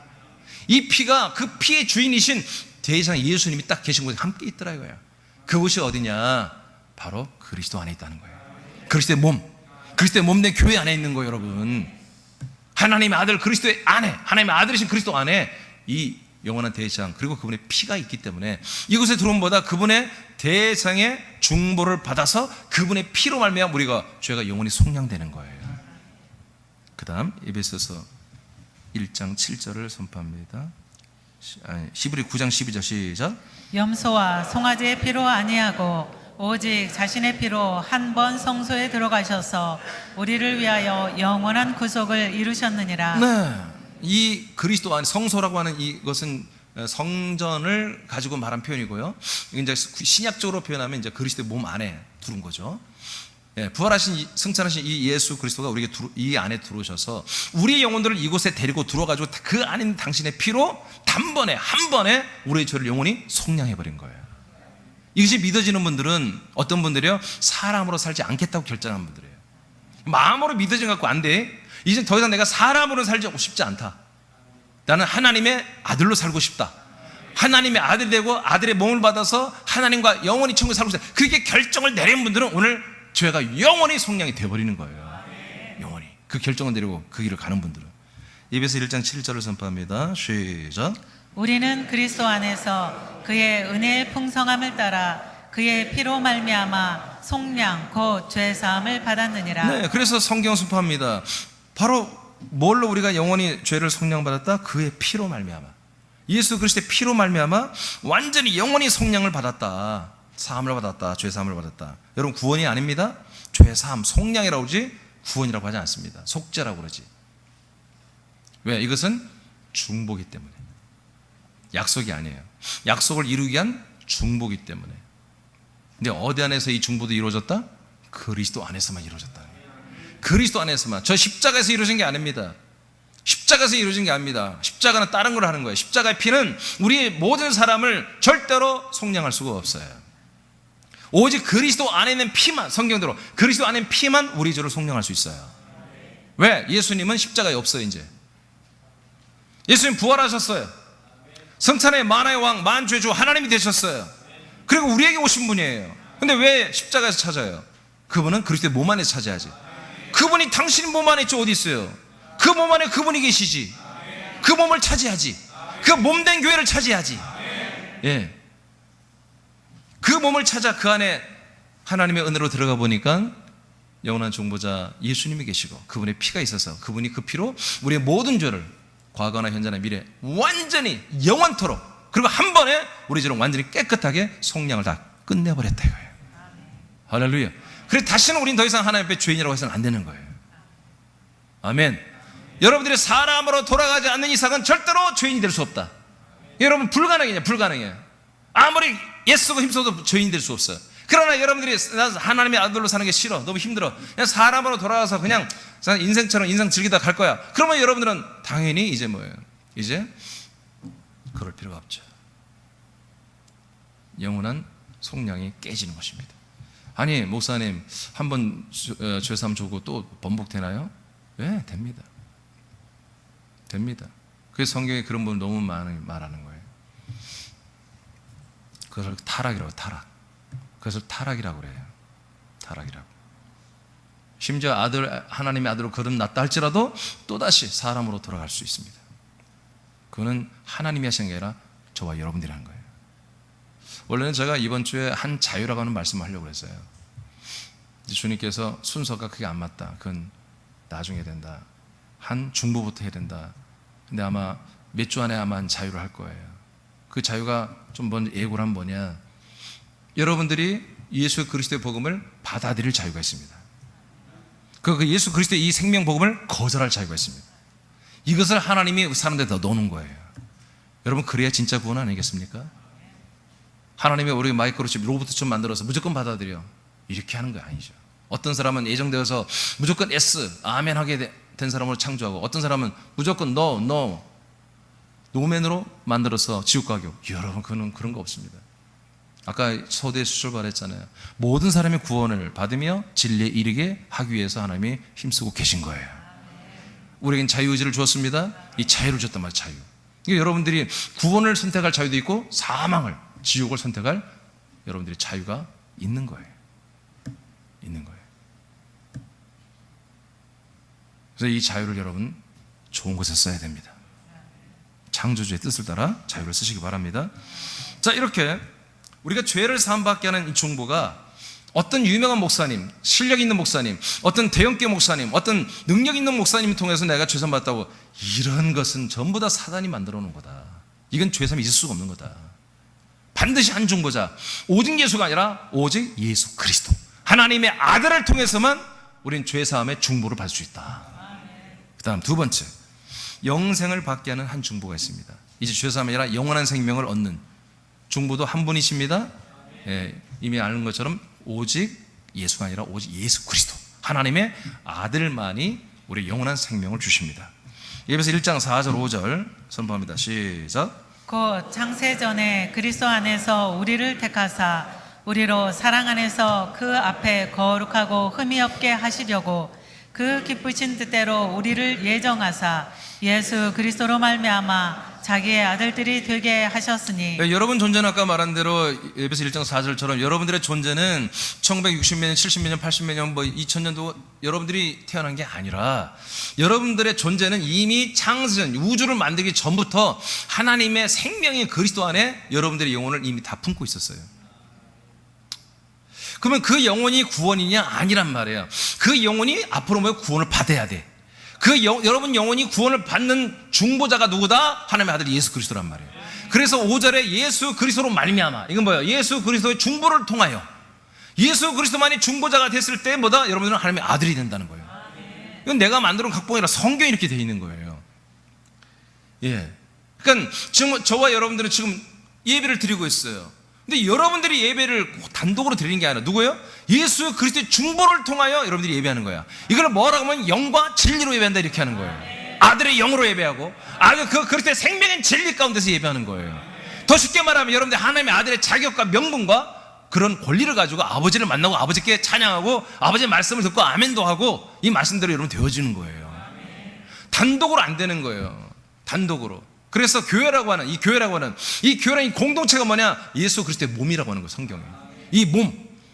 Speaker 1: 이 피가 그 피의 주인이신 대제사장 예수님이 딱 계신 곳에 함께 있더라고요. 그곳이 어디냐? 바로 그리스도 안에 있다는 거예요. 그리스도의 몸, 그리스도의 몸 내 교회 안에 있는 거예요, 여러분. 하나님의 아들 그리스도의 안에, 하나님의 아들이신 그리스도 안에 이 영원한 대제사장 그리고 그분의 피가 있기 때문에 이곳에 들어온 보다 그분의 대제사장의 중보를 받아서 그분의 피로 말미암아 우리가 죄가 영원히 속량되는 거예요. 그 다음 에베소서 1장 7절을 선포합니다. 히브리 9장 12절 시작.
Speaker 2: 염소와 송아지의 피로 아니하고 오직 자신의 피로 한 번 성소에 들어가셔서 우리를 위하여 영원한 구속을 이루셨느니라.
Speaker 1: 네, 이 그리스도 안에, 성소라고 하는 이것은 성전을 가지고 말한 표현이고요. 이제 신약적으로 표현하면 이제 그리스도의 몸 안에 들어온 거죠. 예, 부활하신 승천하신 이 예수 그리스도가 우리에게 이 안에 들어오셔서 우리의 영혼들을 이곳에 데리고 들어가지고 그 안에 있는 당신의 피로 단번에 한 번에 우리의 죄를 영원히 속량해 버린 거예요. 이것이 믿어지는 분들은, 어떤 분들이요, 사람으로 살지 않겠다고 결정한 분들이에요. 마음으로 믿어진 것 같고 안 돼. 이제 더 이상 내가 사람으로 살지 싶지 않다. 나는 하나님의 아들로 살고 싶다. 하나님의 아들이 되고 아들의 몸을 받아서 하나님과 영원히 천국에 살고 싶다. 그렇게 결정을 내린 분들은 오늘 죄가 영원히 속량이 되어버리는 거예요. 영원히. 그 결정을 내리고 그 길을 가는 분들은. 에베소 1장 7절을 선포합니다. 시작.
Speaker 2: 우리는 그리스도 안에서 그의 은혜의 풍성함을 따라 그의 피로 말미암아 속량 곧 죄 사함을 받았느니라.
Speaker 1: 네, 그래서 성경 선포합니다. 바로 뭘로 우리가 영원히 죄를 속량받았다? 그의 피로 말미암아. 예수 그리스도의 피로 말미암아 완전히 영원히 속량을 받았다. 사함을 받았다. 죄 사함을 받았다. 여러분, 구원이 아닙니다. 죄 사함, 속량이라고 그러지 구원이라고 하지 않습니다. 속죄라고 그러지. 왜? 이것은 중보기 때문에. 약속이 아니에요. 약속을 이루기 위한 중보기 때문에. 근데 어디 안에서 이 중보도 이루어졌다? 그리스도 안에서만 이루어졌다. 그리스도 안에서만. 저 십자가에서 이루어진 게 아닙니다. 십자가에서 이루어진 게 아닙니다. 십자가는 다른 걸 하는 거예요. 십자가의 피는 우리의 모든 사람을 절대로 속량할 수가 없어요. 오직 그리스도 안에 있는 피만, 성경대로 그리스도 안에 있는 피만 우리 죄를 속량할 수 있어요. 왜? 예수님은 십자가에 없어요. 이제 예수님 부활하셨어요. 성찬의 만화의 왕, 만주의 주 하나님이 되셨어요. 그리고 우리에게 오신 분이에요. 근데 왜 십자가에서 찾아요? 그분은 그리스도의 몸 안에서 찾아야지. 그분이 당신 몸 안에 있죠. 어디 있어요? 그 몸 안에 그분이 계시지. 그 몸을 차지하지. 그 몸된 교회를 차지하지. 예. 그 몸을 찾아 그 안에 하나님의 은혜로 들어가 보니까 영원한 중보자 예수님이 계시고 그분의 피가 있어서 그분이 그 피로 우리의 모든 죄를 과거나 현재나 미래 완전히 영원토록 그리고 한 번에 우리 죄를 완전히 깨끗하게 속량을 다 끝내버렸다 이거예요. 할렐루야. 그래서 다시는 우린 더 이상 하나님 앞에 죄인이라고 해서는 안 되는 거예요. 아멘. 여러분들이 사람으로 돌아가지 않는 이상은 절대로 죄인이 될 수 없다. 여러분 불가능해요. 불가능해요. 아무리 애쓰고 힘써도 죄인이 될 수 없어요. 그러나 여러분들이 하나님의 아들로 사는 게 싫어, 너무 힘들어, 그냥 사람으로 돌아가서 그냥 인생처럼 인생 즐기다 갈 거야. 그러면 여러분들은 당연히 이제 뭐예요? 이제 그럴 필요가 없죠. 영원한 속량이 깨지는 것입니다. 아니 목사님 한번 죄삼 주고 또 번복되나요? 네, 됩니다. 됩니다. 그래서 성경에 그런 분 너무 많이 말하는 거예요. 그것을 타락이라고, 타락. 그것을 타락이라고 그래요. 타락이라고. 심지어 하나님의 아들로 거듭났다 할지라도 또다시 사람으로 돌아갈 수 있습니다. 그거는 하나님이 하신 게 아니라 저와 여러분들이 한 거예요. 원래는 제가 이번 주에 한 자유라고 하는 말씀을 하려고 했어요. 주님께서 순서가 그게 안 맞다. 그건 나중에 된다. 한 중보부터 해야 된다. 근데 아마 몇 주 안에 아마 한 자유를 할 거예요. 그 자유가 좀 먼저 예고를 하면 뭐냐, 여러분들이 예수 그리스도의 복음을 받아들일 자유가 있습니다. 그 예수 그리스도의 이 생명 복음을 거절할 자유가 있습니다. 이것을 하나님이 사람들에다 넣어놓은 거예요. 여러분 그래야 진짜 구원 아니겠습니까? 하나님이 우리 마이크로칩 로봇처럼 만들어서 무조건 받아들여 이렇게 하는 거 아니죠. 어떤 사람은 예정되어서 무조건 S, 아멘 하게 된 사람으로 창조하고, 어떤 사람은 무조건 노맨으로 만들어서 지옥 가고. 여러분 그는 그런 거 없습니다. 아까 소대 출발했잖아요. 모든 사람이 구원을 받으며 진리에 이르게 하기 위해서 하나님이 힘쓰고 계신 거예요. 우리에겐 자유의지를 주었습니다. 이 자유를 줬단 말이에요. 자유. 그러니까 여러분들이 구원을 선택할 자유도 있고 사망을, 지옥을 선택할 여러분들의 자유가 있는 거예요. 있는 거예요. 그래서 이 자유를 여러분 좋은 곳에 써야 됩니다. 창조주의 뜻을 따라 자유를 쓰시기 바랍니다. 자, 이렇게 우리가 죄를 사함받게 하는 이 중보가 어떤 유명한 목사님, 실력 있는 목사님, 어떤 대형교 목사님, 어떤 능력 있는 목사님을 통해서 내가 죄 사함받았다고, 이런 것은 전부 다 사단이 만들어 놓은 거다. 이건 죄 사함이 있을 수가 없는 거다. 반드시 한 중보자, 오직 예수가 아니라 오직 예수 그리스도, 하나님의 아들을 통해서만 우린 죄 사함의 중보를 받을 수 있다. 그 다음 두 번째, 영생을 받게 하는 한 중보가 있습니다. 이제 죄 사함이 아니라 영원한 생명을 얻는 중보도 한 분이십니다. 예, 이미 아는 것처럼 오직 예수가 아니라 오직 예수 그리스도, 하나님의 아들만이 우리 영원한 생명을 주십니다. 예배서 1장 4절 5절 선포합니다. 시작.
Speaker 2: 곧 창세전에 그리스도 안에서 우리를 택하사 우리로 사랑 안에서 그 앞에 거룩하고 흠이 없게 하시려고 그 기쁘신 뜻대로 우리를 예정하사 예수 그리스도로 말미암아 자기의 아들들이 되게 하셨으니.
Speaker 1: 네, 여러분 존재는 아까 말한 대로 에베소 1장 4절처럼 여러분들의 존재는 1960몇 년, 70몇 년, 80몇 년, 2000년도 여러분들이 태어난 게 아니라 여러분들의 존재는 이미 창세전, 우주를 만들기 전부터 하나님의 생명인 그리스도 안에 여러분들의 영혼을 이미 다 품고 있었어요. 그러면 그 영혼이 구원이냐? 아니란 말이에요. 그 영혼이 앞으로 뭐 구원을 받아야 돼. 여러분 영혼이 구원을 받는 중보자가 누구다? 하나님의 아들 예수 그리스도란 말이에요. 그래서 5절에 예수 그리스도로 말미암아, 이건 뭐예요? 예수 그리스도의 중보를 통하여 예수 그리스도만이 중보자가 됐을 때 뭐다? 여러분들은 하나님의 아들이 된다는 거예요. 이건 내가 만들어 놓은 각본이라 성경에 이렇게 되어 있는 거예요. 예. 그러니까 지금 저와 여러분들은 지금 예배를 드리고 있어요. 근데 여러분들이 예배를 단독으로 드리는 게 아니라 누구예요? 예수 그리스도의 중보를 통하여 여러분들이 예배하는 거야. 이걸 뭐라고 하면 영과 진리로 예배한다 이렇게 하는 거예요. 아들의 영으로 예배하고 그 그리스도의 생명인 진리 가운데서 예배하는 거예요. 더 쉽게 말하면 여러분들 하나님의 아들의 자격과 명분과 그런 권리를 가지고 아버지를 만나고 아버지께 찬양하고 아버지의 말씀을 듣고 아멘도 하고 이 말씀대로 여러분 되어지는 거예요. 단독으로 안 되는 거예요. 단독으로. 그래서 교회라고 하는 이 교회라는 이 공동체가 뭐냐? 예수 그리스도의 몸이라고 하는 거예요. 성경에. 이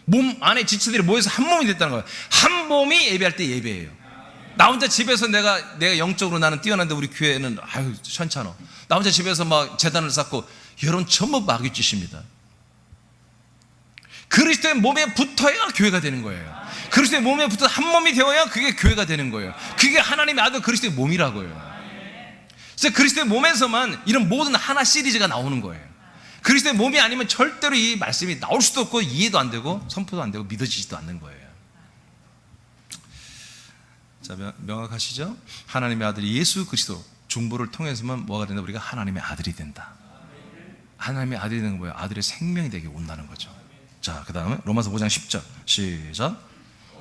Speaker 1: 몸 안에 지체들이 모여서 한 몸이 됐다는 거예요. 한 몸이 예배할 때 예배예요. 나 혼자 집에서 내가 영적으로 나는 뛰어난데 우리 교회는 아유 현찮아. 나 혼자 집에서 막 제단을 쌓고 여러분 전부 마귀 짓입니다. 그리스도의 몸에 붙어야 교회가 되는 거예요. 그리스도의 몸에 붙어 한 몸이 되어야 그게 교회가 되는 거예요. 그게 하나님의 아들 그리스도의 몸이라고요. 그래서 그리스도의 몸에서만 이런 모든 하나 시리즈가 나오는 거예요. 그리스도의 몸이 아니면 절대로 이 말씀이 나올 수도 없고 이해도 안 되고 선포도 안 되고 믿어지지도 않는 거예요. 자, 명확하시죠? 하나님의 아들 예수 그리스도 중보를 통해서만 뭐가 된다? 우리가 하나님의 아들이 된다. 하나님의 아들이 되는 건 뭐예요? 아들의 생명이 되게 온다는 거죠. 자, 그 다음에 로마서 5장 10절 시작.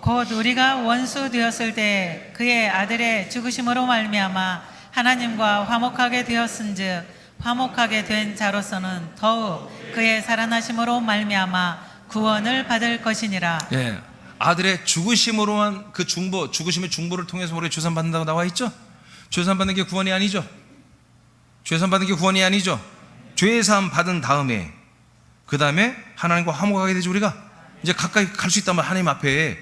Speaker 2: 곧 우리가 원수 되었을 때 그의 아들의 죽으심으로 말미암아 하나님과 화목하게 되었은즉 화목하게 된 자로서는 더욱 그의 살아나심으로 말미암아 구원을 받을 것이니라.
Speaker 1: 예, 아들의 죽으심으로만 그 중보, 죽으심의 중보를 통해서 우리가 죄산 받는다고 나와 있죠. 죄산 받는 게 구원이 아니죠. 죄산 받는 게 구원이 아니죠. 죄산 받은 다음에 그 다음에 하나님과 화목하게 되죠. 우리가 이제 가까이 갈 수 있단 말이야. 하나님 앞에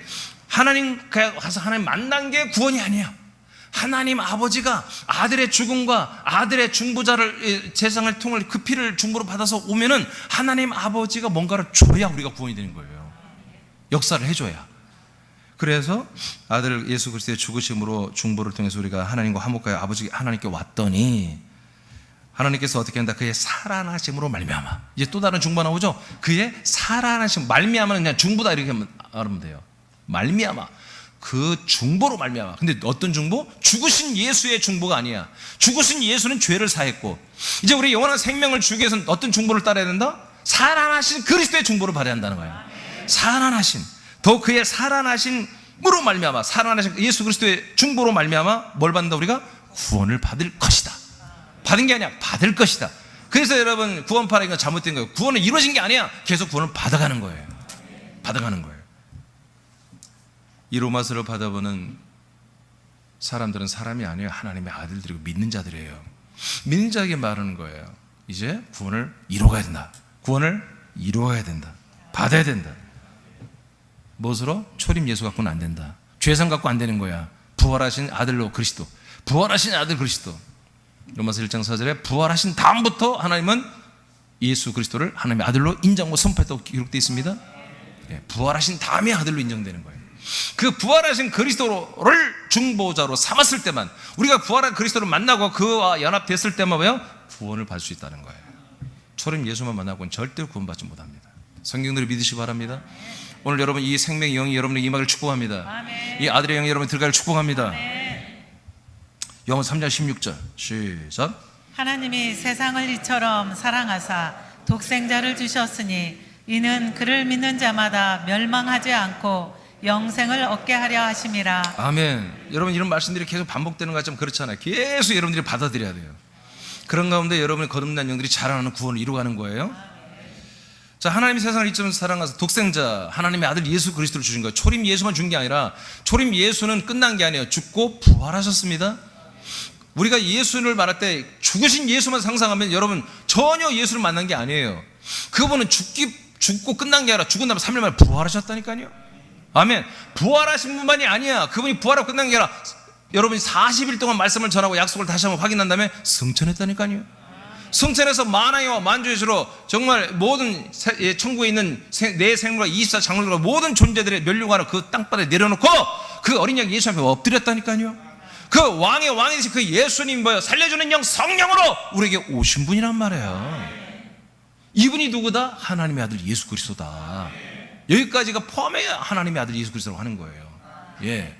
Speaker 1: 하나님 가서 하나님 만난 게 구원이 아니야. 하나님 아버지가 아들의 죽음과 아들의 중보자를 세상을 통해 그 피를 중보로 받아서 오면은 하나님 아버지가 뭔가를 줘야 우리가 구원이 되는 거예요. 역사를 해줘야. 그래서 아들 예수 그리스도의 죽으심으로 중보를 통해서 우리가 하나님과 화목하여 아버지 하나님께 왔더니 하나님께서 어떻게 한다? 그의 살아나심으로 말미암아. 이제 또 다른 중보가 나오죠. 그의 살아나심 말미암아는 그냥 중보다 이렇게 하면 돼요. 말미암아. 그 중보로 말미암아. 근데 어떤 중보? 죽으신 예수의 중보가 아니야. 죽으신 예수는 죄를 사했고 이제 우리 영원한 생명을 주기 위해서는 어떤 중보를 따라야 된다? 살아나신 그리스도의 중보를 받아야 한다는 거예요. 살아나신 더 그의 살아나심으로 말미암아 살아나신 예수 그리스도의 중보로 말미암아 뭘 받는다? 우리가 구원을 받을 것이다. 받은 게 아니야. 받을 것이다. 그래서 여러분 구원파라는 건 잘못된 거예요. 구원은 이루어진 게 아니야. 계속 구원을 받아가는 거예요. 받아가는 거예요. 이 로마서를 받아보는 사람들은 사람이 아니에요. 하나님의 아들들이고 믿는 자들이에요. 믿는 자에게 말하는 거예요. 이제 구원을 이루어가야 된다. 구원을 이루어가야 된다. 받아야 된다. 무엇으로? 초림 예수 갖고는 안 된다. 죄상 갖고 안 되는 거야. 부활하신 아들로 그리스도. 부활하신 아들 그리스도. 로마서 1장 4절에 부활하신 다음부터 하나님은 예수 그리스도를 하나님의 아들로 인정하고 선포했다고 기록되어 있습니다. 부활하신 다음에 아들로 인정되는 거예요. 그 부활하신 그리스도를 중보자로 삼았을 때만 우리가 부활한 그리스도를 만나고 그와 연합됐을 때만 왜요? 구원을 받을 수 있다는 거예요. 초림 예수만 만나고는 절대로 구원받지 못합니다. 성경들을 믿으시기 바랍니다. 오늘 여러분 이 생명의 영이 여러분의 임하기를 축복합니다.
Speaker 2: 아멘.
Speaker 1: 이 아들의 영이 여러분의 들어가기를 축복합니다.
Speaker 2: 아멘.
Speaker 1: 요한 3장 16절 시작.
Speaker 2: 하나님이 세상을 이처럼 사랑하사 독생자를 주셨으니 이는 그를 믿는 자마다 멸망하지 않고 영생을 얻게 하려 하심이라.
Speaker 1: 아멘. 여러분 이런 말씀들이 계속 반복되는 것 같지만 그렇잖아요. 계속 여러분들이 받아들여야 돼요. 그런 가운데 여러분의 거듭난 영들이 자라나는 구원을 이루어가는 거예요. 자, 하나님이 세상을 이처럼 사랑하사 독생자 하나님의 아들 예수 그리스도를 주신 거예요. 초림 예수만 준 게 아니라 초림 예수는 끝난 게 아니에요. 죽고 부활하셨습니다. 우리가 예수를 말할 때 죽으신 예수만 상상하면 여러분 전혀 예수를 만난 게 아니에요. 그분은 죽고 끝난 게 아니라 죽은 다음에 3일 만에 부활하셨다니까요. 아멘. 부활하신 분만이 아니야. 그분이 부활하고 끝난 게 아니라 여러분이 40일 동안 말씀을 전하고 약속을 다시 한번 확인한 다음에 승천했다니까요. 승천해서 만왕이와 만주의시로 정말 모든 천국에 있는 내 생물과 24장로들과 모든 존재들의 멸류관을 그 땅바닥에 내려놓고 그 어린 양 예수 앞에 엎드렸다니까요. 그 왕의 왕이 되신 그 예수님 뭐예요? 살려주는 영 성령으로 우리에게 오신 분이란 말이에요. 이분이 누구다? 하나님의 아들 예수 그리스도다. 여기까지가 포함해야 하나님의 아들 예수 그리스도라고 하는 거예요. 예.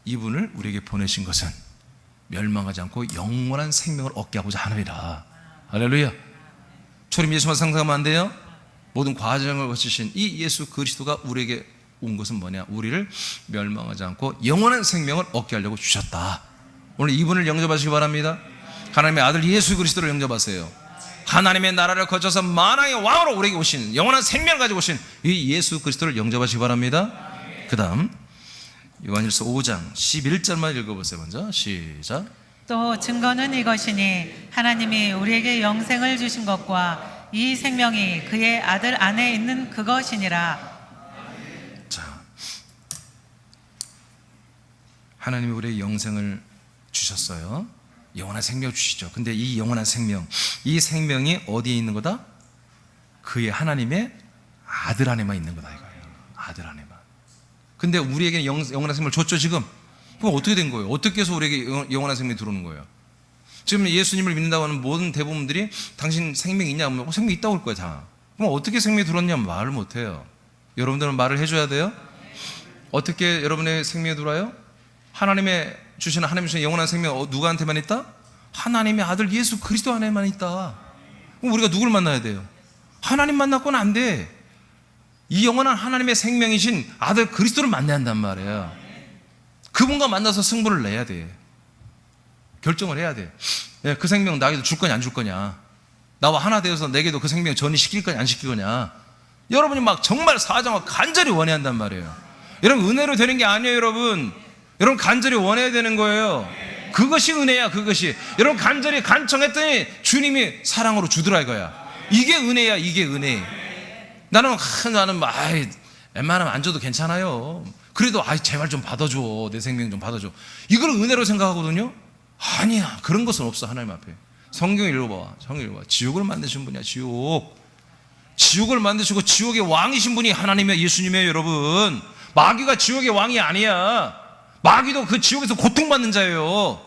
Speaker 1: 이분을 우리에게 보내신 것은 멸망하지 않고 영원한 생명을 얻게 하고자 하느니라. 할렐루야. 초림 예수만 상상하면 안 돼요. 모든 과정을 거치신 이 예수 그리스도가 우리에게 온 것은 뭐냐? 우리를 멸망하지 않고 영원한 생명을 얻게 하려고 주셨다. 오늘 이분을 영접하시기 바랍니다. 하나님의 아들 예수 그리스도를 영접하세요. 하나님의 나라를 거쳐서 만왕의 왕으로 우리에게 오신 영원한 생명을 가지고 오신 이 예수 그리스도를 영접하시기 바랍니다. 그 다음 요한일서 5장 11절만 읽어보세요. 먼저 시작.
Speaker 2: 또 증거는 이것이니 하나님이 우리에게 영생을 주신 것과 이 생명이 그의 아들 안에 있는 그것이니라.
Speaker 1: 자, 하나님이 우리에게 영생을 주셨어요. 영원한 생명을 주시죠. 근데 이 영원한 생명, 이 생명이 어디에 있는 거다? 그의 하나님의 아들 안에만 있는 거다 이거예요. 아들 안에만. 근데 우리에게 영원한 생명을 줬죠 지금. 그럼 어떻게 된 거예요? 어떻게 해서 우리에게 영원한 생명이 들어오는 거예요? 지금 예수님을 믿는다고 하는 모든 대부분들이 당신 생명이 있냐 하면 생명이 있다고 할 거야 다. 그럼 어떻게 생명이 들어왔냐면 말을 못해요. 여러분들은 말을 해줘야 돼요. 어떻게 여러분의 생명이 들어와요? 하나님의 주시는 하나님의 주시는 영원한 생명 누구한테만 있다? 하나님의 아들 예수 그리스도 안에만 있다. 그럼 우리가 누구를 만나야 돼요? 하나님 만났고는 안 돼. 이 영원한 하나님의 생명이신 아들 그리스도를 만나야 한단 말이에요. 그분과 만나서 승부를 내야 돼. 결정을 해야 돼. 그 생명 나에게도 줄 거냐 안 줄 거냐, 나와 하나 되어서 내게도 그 생명 전이시킬 거냐 안 시킬 거냐. 여러분이 막 정말 사정하고 간절히 원해야 한단 말이에요. 여러분 은혜로 되는 게 아니에요. 여러분 간절히 원해야 되는 거예요. 그것이 은혜야. 그것이 여러분 간절히 간청했더니 주님이 사랑으로 주더라 이거야. 이게 은혜야. 이게 은혜. 나는 웬만하면 안 줘도 괜찮아요. 그래도 제발 좀 받아줘. 내 생명 좀 받아줘. 이걸 은혜로 생각하거든요. 아니야. 그런 것은 없어. 하나님 앞에. 성경 읽어봐. 지옥을 만드신 분이야. 지옥을 만드시고 지옥의 왕이신 분이 하나님의 예수님이에요. 여러분, 마귀가 지옥의 왕이 아니야. 마귀도 그 지옥에서 고통받는 자예요.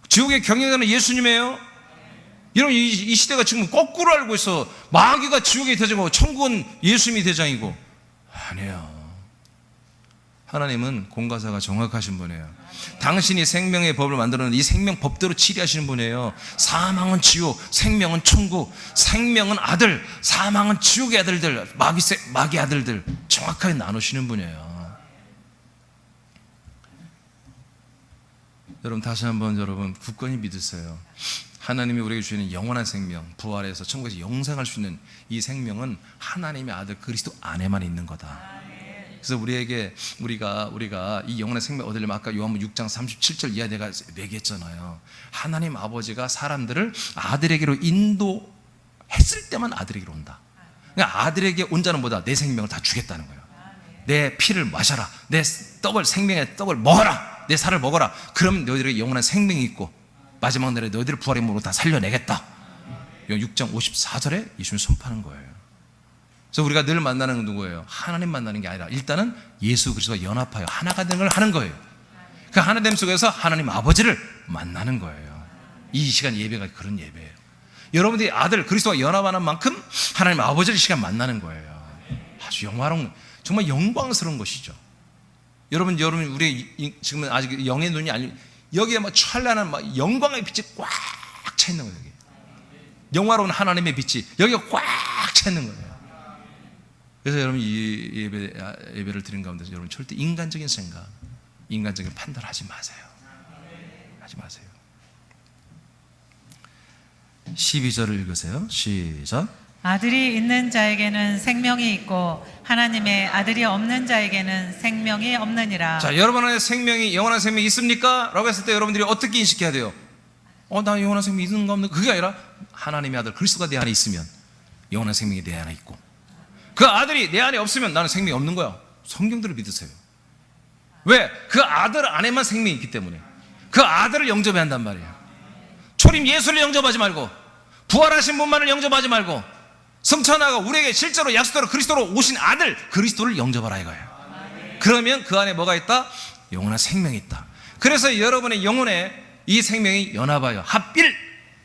Speaker 1: 지옥의 경영자는 예수님이에요. 여러분, 이 시대가 지금 거꾸로 알고 있어. 마귀가 지옥의 대장이고 천국은 예수님이 대장이고. 아니에요. 하나님은 공과사가 정확하신 분이에요. 당신이 생명의 법을 만들어놓은 이 생명 법대로 치리하시는 분이에요. 사망은 지옥, 생명은 천국, 생명은 아들, 사망은 지옥의 아들들, 마귀 아들들 정확하게 나누시는 분이에요. 여러분, 다시 한번 여러분 굳건히 믿으세요. 하나님이 우리에게 주시는 영원한 생명, 부활해서 천국에서 영생할 수 있는 이 생명은 하나님의 아들 그리스도 안에만 있는 거다. 그래서 우리가 이 영원한 생명 얻으려면 아까 요한복음 6장 37절 이하 내가 얘기했잖아요. 하나님 아버지가 사람들을 아들에게로 인도했을 때만 아들에게로 온다. 그러니까 아들에게 온 자는 뭐다? 내 생명을 다 주겠다는 거예요. 내 피를 마셔라. 내 생명의 떡을 먹어라. 내 살을 먹어라. 그럼 너희들에게 영원한 생명이 있고 마지막 날에 너희들을 부활의 몸으로 다 살려내겠다. 6장 54절에 예수님을 선포하는 거예요. 그래서 우리가 늘 만나는 건 누구예요? 하나님 만나는 게 아니라 일단은 예수 그리스도와 연합하여 하나가 되는 걸 하는 거예요. 그 하나됨 속에서 하나님 아버지를 만나는 거예요. 이 시간 예배가 그런 예배예요. 여러분들이 아들 그리스도와 연합하는 만큼 하나님 아버지를 이 시간 만나는 거예요. 아주 영화로운, 정말 영광스러운 것이죠. 여러분 우리 지금은 아직 영의 눈이 아니, 여기에 막 찬란한 막 영광의 빛이 꽉 차 있는 거예요. 여기. 영화로운 하나님의 빛이 여기가 꽉 차 있는 거예요. 그래서 여러분 이 예배를 드린 가운데서 여러분 절대 인간적인 생각, 인간적인 판단하지 마세요. 하지 마세요. 12절을 읽으세요. 시작.
Speaker 2: 아들이 있는 자에게는 생명이 있고 하나님의 아들이 없는 자에게는 생명이 없느니라.
Speaker 1: 자, 여러분 안에 생명이, 영원한 생명이 있습니까? 라고 했을 때 여러분들이 어떻게 인식해야 돼요? 나 영원한 생명이 있는가 없는가? 그게 아니라 하나님의 아들 그리스도가 내 안에 있으면 영원한 생명이 내 안에 있고, 그 아들이 내 안에 없으면 나는 생명이 없는 거야. 성경들을 믿으세요. 왜? 그 아들 안에만 생명이 있기 때문에. 그 아들을 영접해야 한단 말이에요. 초림 예수를 영접하지 말고, 부활하신 분만을 영접하지 말고, 성천하가 우리에게 실제로 약속대로 그리스도로 오신 아들 그리스도를 영접하라 이거예요. 그러면 그 안에 뭐가 있다? 영원한 생명이 있다. 그래서 여러분의 영혼에 이 생명이 연합하여 합일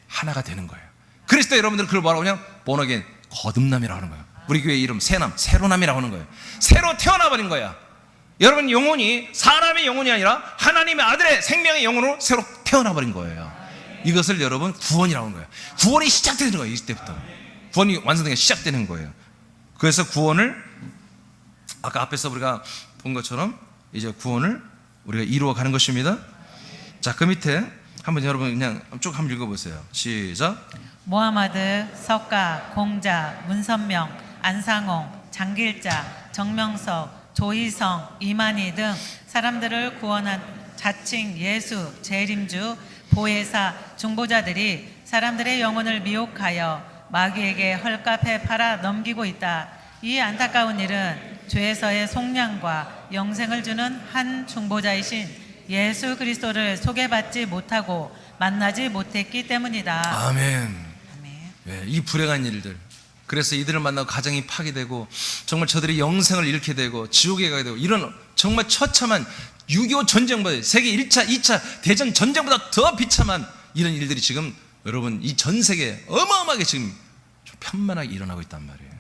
Speaker 1: 하나가 되는 거예요. 그리스도 여러분들 그걸 뭐라고 그냥 본어겐 거듭남이라고 하는 거예요. 우리 교회 이름 새남, 새로남이라고 하는 거예요. 새로 태어나버린 거야. 여러분 영혼이 사람의 영혼이 아니라 하나님의 아들의 생명의 영혼으로 새로 태어나버린 거예요. 이것을 여러분 구원이라고 하는 거예요. 구원이 시작되는 거예요. 이때부터 구원이 완성되게 시작되는 거예요. 그래서 구원을 아까 앞에서 우리가 본 것처럼 이제 구원을 우리가 이루어 가는 것입니다. 자, 그 밑에 한번 여러분 그냥 쭉 한번 읽어보세요. 시작.
Speaker 2: 모하마드, 석가, 공자, 문선명, 안상홍, 장길자, 정명석, 조희성, 이만희 등 사람들을 구원한 자칭 예수, 재림주, 보혜사, 중보자들이 사람들의 영혼을 미혹하여 마귀에게 헐값에 팔아 넘기고 있다. 이 안타까운 일은 죄에서의 속량과 영생을 주는 한 중보자이신 예수 그리스도를 소개받지 못하고 만나지 못했기 때문이다.
Speaker 1: 아멘.
Speaker 2: 아멘.
Speaker 1: 네, 이 불행한 일들. 그래서 이들을 만나고 가정이 파괴되고 정말 저들이 영생을 잃게 되고 지옥에 가게 되고 이런 정말 처참한 6.25 전쟁보다 세계 1차, 2차 대전 전쟁보다 더 비참한 이런 일들이 지금 여러분 이 전 세계에 어마어마하게 지금 편만하게 일어나고 있단 말이에요.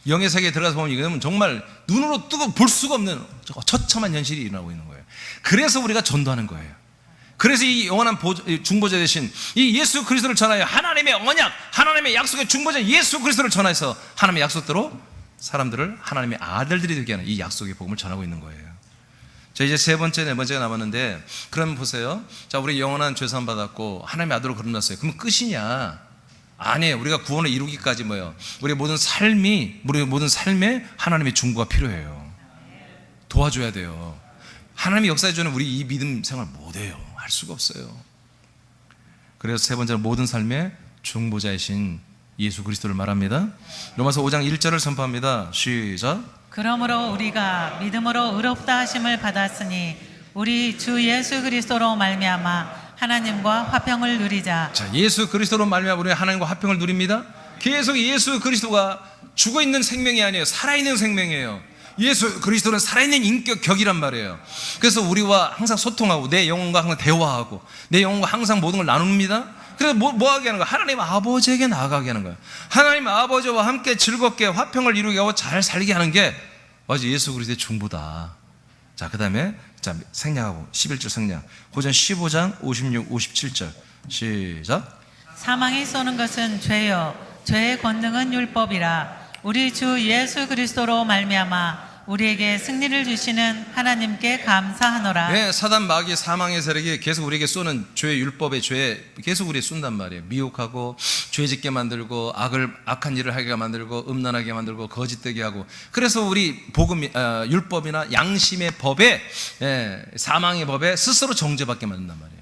Speaker 1: 영의 세계에 들어가서 보면 이거는 정말 눈으로 뜨고 볼 수가 없는 처참한 현실이 일어나고 있는 거예요. 그래서 우리가 전도하는 거예요. 그래서 이 영원한 중보자 대신 이 예수 그리스도를 전하여 하나님의 언약, 하나님의 약속의 중보자 예수 그리스도를 전해서 하나님의 약속대로 사람들을 하나님의 아들들이 되게 하는 이 약속의 복음을 전하고 있는 거예요. 자, 이제 세 번째, 네 번째가 남았는데, 그러면 보세요. 자, 우리 영원한 죄사함 받았고 하나님의 아들로 거듭났어요. 그럼 끝이냐? 아니에요. 우리가 구원을 이루기까지 뭐예요? 우리 모든 삶에 하나님의 중보가 필요해요. 도와줘야 돼요. 하나님이 역사해주는 우리 이 믿음 생활 못해요. 할 수가 없어요. 그래서 세 번째는 모든 삶의 중보자이신 예수 그리스도를 말합니다. 로마서 5장 1절을 선포합니다. 시작.
Speaker 2: 그러므로 우리가 믿음으로 의롭다 하심을 받았으니 우리 주 예수 그리스도로 말미암아 하나님과 화평을 누리자.
Speaker 1: 자, 예수 그리스도로 말미암아 우리 하나님과 화평을 누립니다. 계속 예수 그리스도가 죽어있는 생명이 아니에요. 살아있는 생명이에요. 예수 그리스도는 살아있는 인격격이란 말이에요. 그래서 우리와 항상 소통하고 내 영혼과 항상 대화하고 내 영혼과 항상 모든 걸 나눕니다. 그래서 뭐 하게 하는 거야? 하나님 아버지에게 나아가게 하는 거야. 하나님 아버지와 함께 즐겁게 화평을 이루게 하고 잘 살게 하는 게 맞아, 예수 그리스도의 중보다. 자, 그 다음에 생략하고 11절 생략. 고전 15장 56, 57절 시작.
Speaker 2: 사망이 쏘는 것은 죄요 죄의 권능은 율법이라. 우리 주 예수 그리스도로 말미암아 우리에게 승리를 주시는 하나님께 감사하노라.
Speaker 1: 네, 사단 마귀 사망의 세력이 계속 우리에게 쏘는 죄의 율법의 죄에 계속 우리에 쏜단 말이에요. 미혹하고 죄짓게 만들고 악한 일을 하게 만들고 음란하게 만들고 거짓되게 하고. 그래서 우리 복음 율법이나 양심의 법에 사망의 법에 스스로 정죄받게 만든단 말이에요.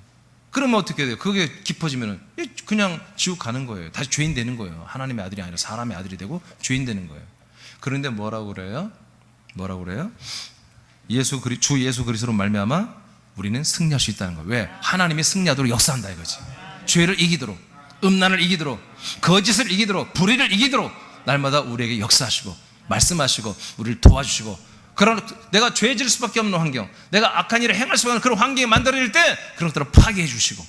Speaker 1: 그러면 어떻게 돼요? 그게 깊어지면은 그냥 지옥 가는 거예요. 다시 죄인 되는 거예요. 하나님의 아들이 아니라 사람의 아들이 되고 죄인 되는 거예요. 그런데 뭐라고 그래요? 주 예수 그리스도로 말미암아 우리는 승리할 수 있다는 거예요. 왜? 하나님이 승리하도록 역사한다 이거지. 죄를 이기도록, 음란을 이기도록, 거짓을 이기도록, 불의를 이기도록 날마다 우리에게 역사하시고 말씀하시고 우리를 도와주시고, 그런 내가 죄질 수밖에 없는 환경, 내가 악한 일을 행할 수밖에 없는 그런 환경이 만들어질 때 그런 것들을 파괴해 주시고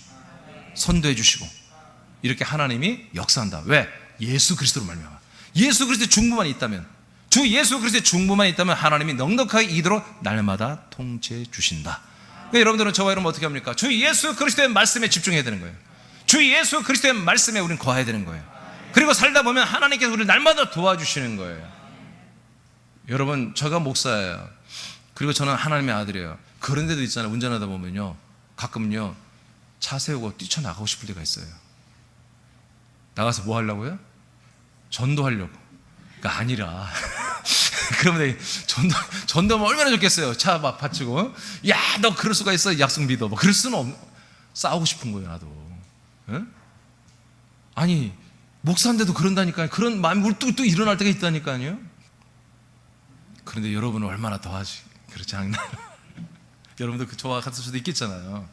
Speaker 1: 선도해 주시고 이렇게 하나님이 역사한다. 왜? 예수 그리스도로 말미암아. 예수 그리스도의 중보만 있다면, 주 예수 그리스도의 중보만 있다면 하나님이 넉넉하게 이도록 날마다 통치해 주신다. 그러니까 여러분들은 저와 여러분 어떻게 합니까? 주 예수 그리스도의 말씀에 집중해야 되는 거예요. 주 예수 그리스도의 말씀에 우리는 거해야 되는 거예요. 그리고 살다 보면 하나님께서 우리를 날마다 도와주시는 거예요. 여러분, 저가 목사예요. 그리고 저는 하나님의 아들이에요. 그런 데도 있잖아요. 운전하다 보면요, 가끔요 차 세우고 뛰쳐나가고 싶을 때가 있어요. 나가서 뭐 하려고요? 전도하려고. 그러니까 아니라 그러면 전도하면 얼마나 좋겠어요. 차 막 바치고, 야, 너 그럴 수가 있어? 약속 믿어. 뭐 그럴 수는 없는. 싸우고 싶은 거예요, 나도. 응? 아니, 목사인데도 그런다니까요. 그런 마음이 울뚝뚝 일어날 때가 있다니까요. 그런데 여러분은 얼마나 더하지? 그렇지 않나요? 여러분도 저와 같을 수도 있겠잖아요.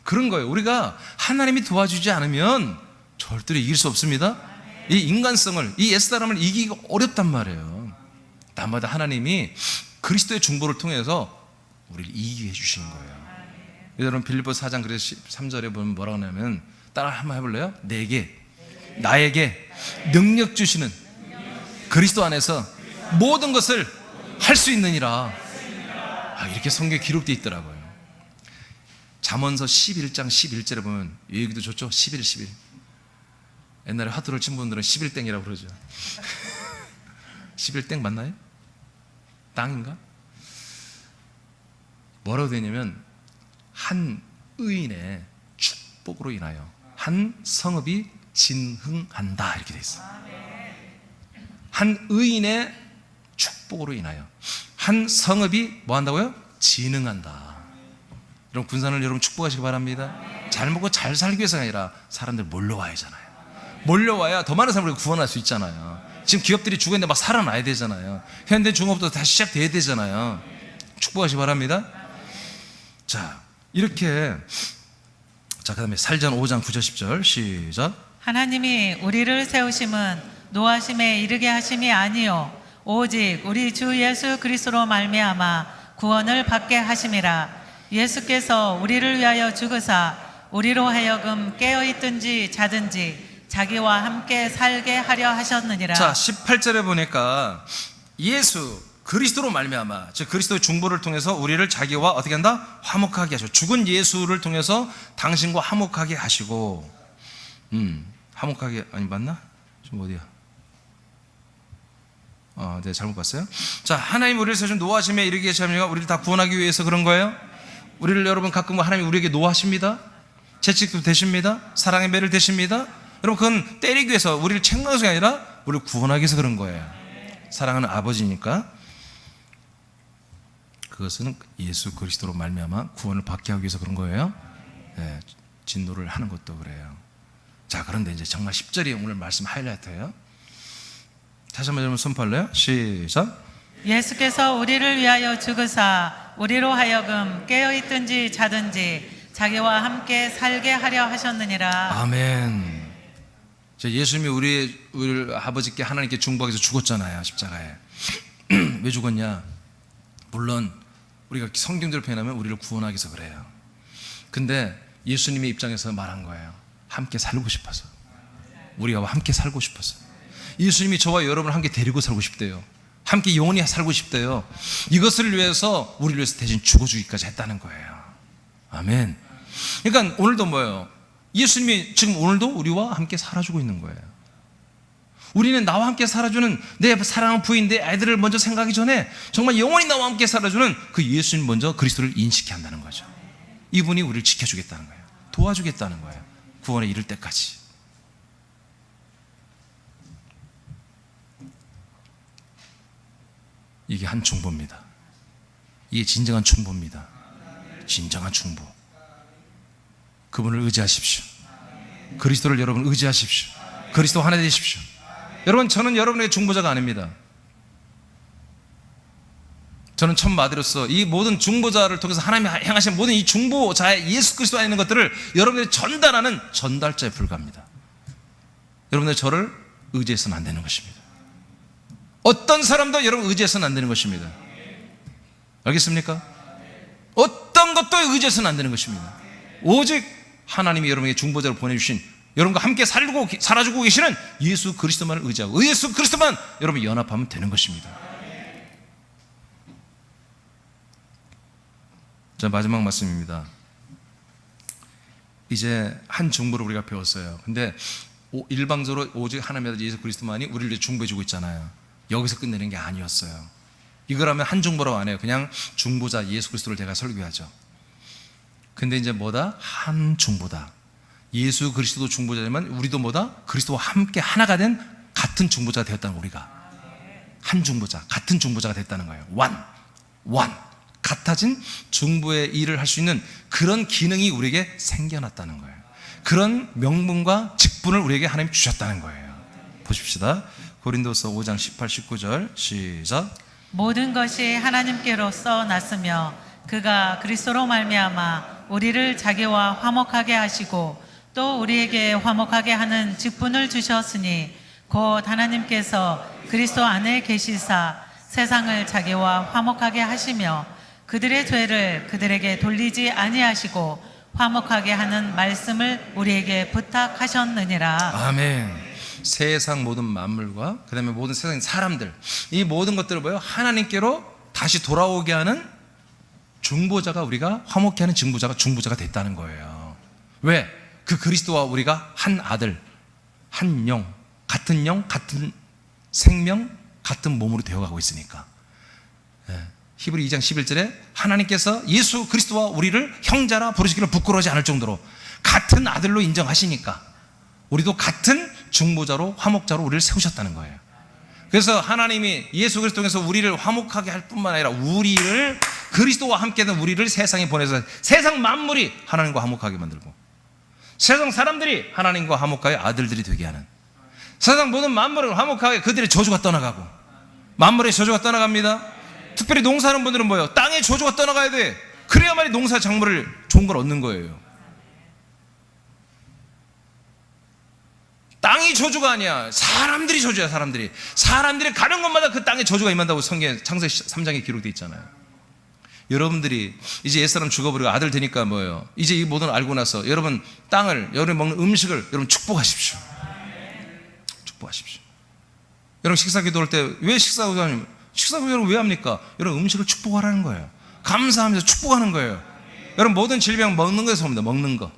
Speaker 1: 그런 거예요. 우리가 하나님이 도와주지 않으면 절대로 이길 수 없습니다. 이 인간성을, 이 옛사람을 이기기가 어렵단 말이에요. 날마다 하나님이 그리스도의 중보를 통해서 우리를 이기게 해주시는 거예요. 여러분, 빌립보서 4장 3절에 보면 뭐라고 하냐면, 따라 한번 해볼래요? 나에게 능력 주시는 그리스도 안에서 모든 것을 할 수 있느니라. 이렇게 성경에 기록되어 있더라고요. 잠언서 11장 11절에 보면 이 얘기도 좋죠. 11. 옛날에 화투를 친 분들은 11땡이라고 그러죠. 11땡 맞나요? 땅인가? 뭐라고 되냐면, 한 의인의 축복으로 인하여 한 성읍이 진흥한다 이렇게 돼 있어요. 한 의인의 축복으로 인하여 한 성읍이 뭐 한다고요? 진흥한다. 여러분 군산을 여러분 축복하시기 바랍니다. 잘 먹고 잘 살기 위해서가 아니라 사람들 몰려와야 하잖아요. 몰려와야 더 많은 사람을 구원할 수 있잖아요. 지금 기업들이 죽었는데 막 살아나야 되잖아요. 현대 중업도 다시 시작돼야 되잖아요. 축복하시기 바랍니다. 자, 이렇게 자, 그 다음에 살전 5장 9절 10절 시작.
Speaker 2: 하나님이 우리를 세우심은 노하심에 이르게 하심이 아니요 오직 우리 주 예수 그리스도로 말미암아 구원을 받게 하심이라. 예수께서 우리를 위하여 죽으사 우리로 하여금 깨어있든지 자든지 자기와 함께 살게 하려 하셨느니라.
Speaker 1: 자, 18절에 보니까 예수 그리스도로 말미암아, 즉 그리스도의 중보를 통해서 우리를 자기와 어떻게 한다? 화목하게 하시고, 죽은 예수를 통해서 당신과 화목하게 하시고, 화목하게, 아니 맞나? 좀 어디야? 네, 잘못 봤어요. 자, 하나님 우리를 세우신 노하심에 이르게 하시니까 우리를 다 구원하기 위해서 그런 거예요. 우리를 여러분 가끔 하나님 우리에게 노하십니다. 채찍도 대십니다. 사랑의 매를 대십니다. 여러분 그건 때리기 위해서, 우리를 책망하는 게 아니라 우리를 구원하기 위해서 그런 거예요. 사랑하는 아버지니까. 그것은 예수 그리스도로 말미암아 구원을 받게 하기 위해서 그런 거예요. 네, 진노를 하는 것도 그래요. 자, 그런데 이제 정말 10절이 오늘 말씀 하이라이트예요. 다시 한번 여러분 손팔래요? 시작.
Speaker 2: 예수께서 우리를 위하여 죽으사 우리로 하여금 깨어있든지 자든지 자기와 함께 살게 하려 하셨느니라.
Speaker 1: 아멘. 예수님이 우리 아버지께 하나님께 중보하기 위해서 죽었잖아요, 십자가에. 왜 죽었냐? 물론 우리가 성경대로 표현하면 우리를 구원하기 위해서 그래요. 근데 예수님의 입장에서 말한 거예요. 함께 살고 싶어서, 우리가 함께 살고 싶어서. 예수님이 저와 여러분을 함께 데리고 살고 싶대요. 함께 영원히 살고 싶대요. 이것을 위해서, 우리를 위해서 대신 죽어주기까지 했다는 거예요. 아멘. 그러니까 오늘도 뭐예요? 예수님이 지금 오늘도 우리와 함께 살아주고 있는 거예요. 우리는 나와 함께 살아주는 내 사랑하는 부인, 내 아이들을 먼저 생각하기 전에 정말 영원히 나와 함께 살아주는 그 예수님 먼저 그리스도를 인식해야 한다는 거죠. 이분이 우리를 지켜주겠다는 거예요. 도와주겠다는 거예요. 구원에 이를 때까지. 이게 한 중보입니다. 이게 진정한 중보입니다. 진정한 중보. 그분을 의지하십시오. 그리스도를 여러분 의지하십시오. 그리스도 하나 되십시오. 여러분, 저는 여러분의 중보자가 아닙니다. 저는 첫 마디로서 이 모든 중보자를 통해서 하나님이 행하신 모든 이 중보자의 예수 그리스도 안에 있는 것들을 여러분에게 전달하는 전달자에 불과합니다. 여러분들 저를 의지해서는 안 되는 것입니다. 어떤 사람도 여러분 의지해서는 안 되는 것입니다. 알겠습니까? 어떤 것도 의지해서는 안 되는 것입니다. 오직 하나님이 여러분에게 중보자를 보내주신, 여러분과 함께 살아주고 계시는 예수 그리스도만을 의지하고 예수 그리스도만 여러분 연합하면 되는 것입니다. 자, 마지막 말씀입니다. 이제 한 중보를 우리가 배웠어요. 근데 일방적으로 오직 하나님의 아들 예수 그리스도만이 우리를 중보해주고 있잖아요. 여기서 끝내는 게 아니었어요. 이거라면 한 중보라고 안 해요. 그냥 중보자 예수 그리스도를 제가 설교하죠. 근데 이제 뭐다? 한 중보다. 예수 그리스도 중보자지만 우리도 뭐다? 그리스도와 함께 하나가 된 같은 중보자가 되었다는 거예요. 우리가 한 중보자, 같은 중보자가 됐다는 거예요. one 같아진 중보의 일을 할 수 있는 그런 기능이 우리에게 생겨났다는 거예요. 그런 명분과 직분을 우리에게 하나님이 주셨다는 거예요. 보십시다. 고린도서 5장 18, 19절 시작.
Speaker 2: 모든 것이 하나님께로서 났으며 그가 그리스도로 말미암아 우리를 자기와 화목하게 하시고 또 우리에게 화목하게 하는 직분을 주셨으니 곧 하나님께서 그리스도 안에 계시사 세상을 자기와 화목하게 하시며 그들의 죄를 그들에게 돌리지 아니하시고 화목하게 하는 말씀을 우리에게 부탁하셨느니라.
Speaker 1: 아멘. 세상 모든 만물과 그 다음에 모든 세상 사람들, 이 모든 것들을 뭐예요? 하나님께로 다시 돌아오게 하는 중보자가, 우리가 화목케 하는 중보자가 됐다는 거예요. 왜? 그 그리스도와 우리가 한 아들, 한 영, 같은 생명, 같은 몸으로 되어가고 있으니까. 히브리 2장 11절에 하나님께서 예수 그리스도와 우리를 형제라 부르시기를 부끄러워하지 않을 정도로 같은 아들로 인정하시니까 우리도 같은 중보자로 화목자로 우리를 세우셨다는 거예요. 그래서 하나님이 예수 그리스도 통해서 우리를 화목하게 할 뿐만 아니라 우리를 그리스도와 함께 된 우리를 세상에 보내서 세상 만물이 하나님과 화목하게 만들고 세상 사람들이 하나님과 화목하게 아들들이 되게 하는, 세상 모든 만물을 화목하게 그들의 저주가 떠나가고, 만물의 저주가 떠나갑니다. 특별히 농사하는 분들은 뭐예요? 땅의 저주가 떠나가야 돼. 그래야만이 농사 작물을 좋은 걸 얻는 거예요. 땅이 저주가 아니야. 사람들이 저주야. 사람들이 가는 곳마다 그 땅에 저주가 임한다고 성경 창세기 3장에 기록되어 있잖아요. 여러분들이 이제 옛사람 죽어버리고 아들 되니까 뭐예요? 이제 이 모든 걸 알고 나서 여러분 땅을, 여러분 먹는 음식을 여러분 축복하십시오. 축복하십시오. 여러분 식사 기도할 때 왜 식사 기도하냐면, 식사 기도를 왜 합니까? 여러분 음식을 축복하라는 거예요. 감사하면서 축복하는 거예요. 여러분 모든 질병 먹는 것에서 옵니다. 먹는 거.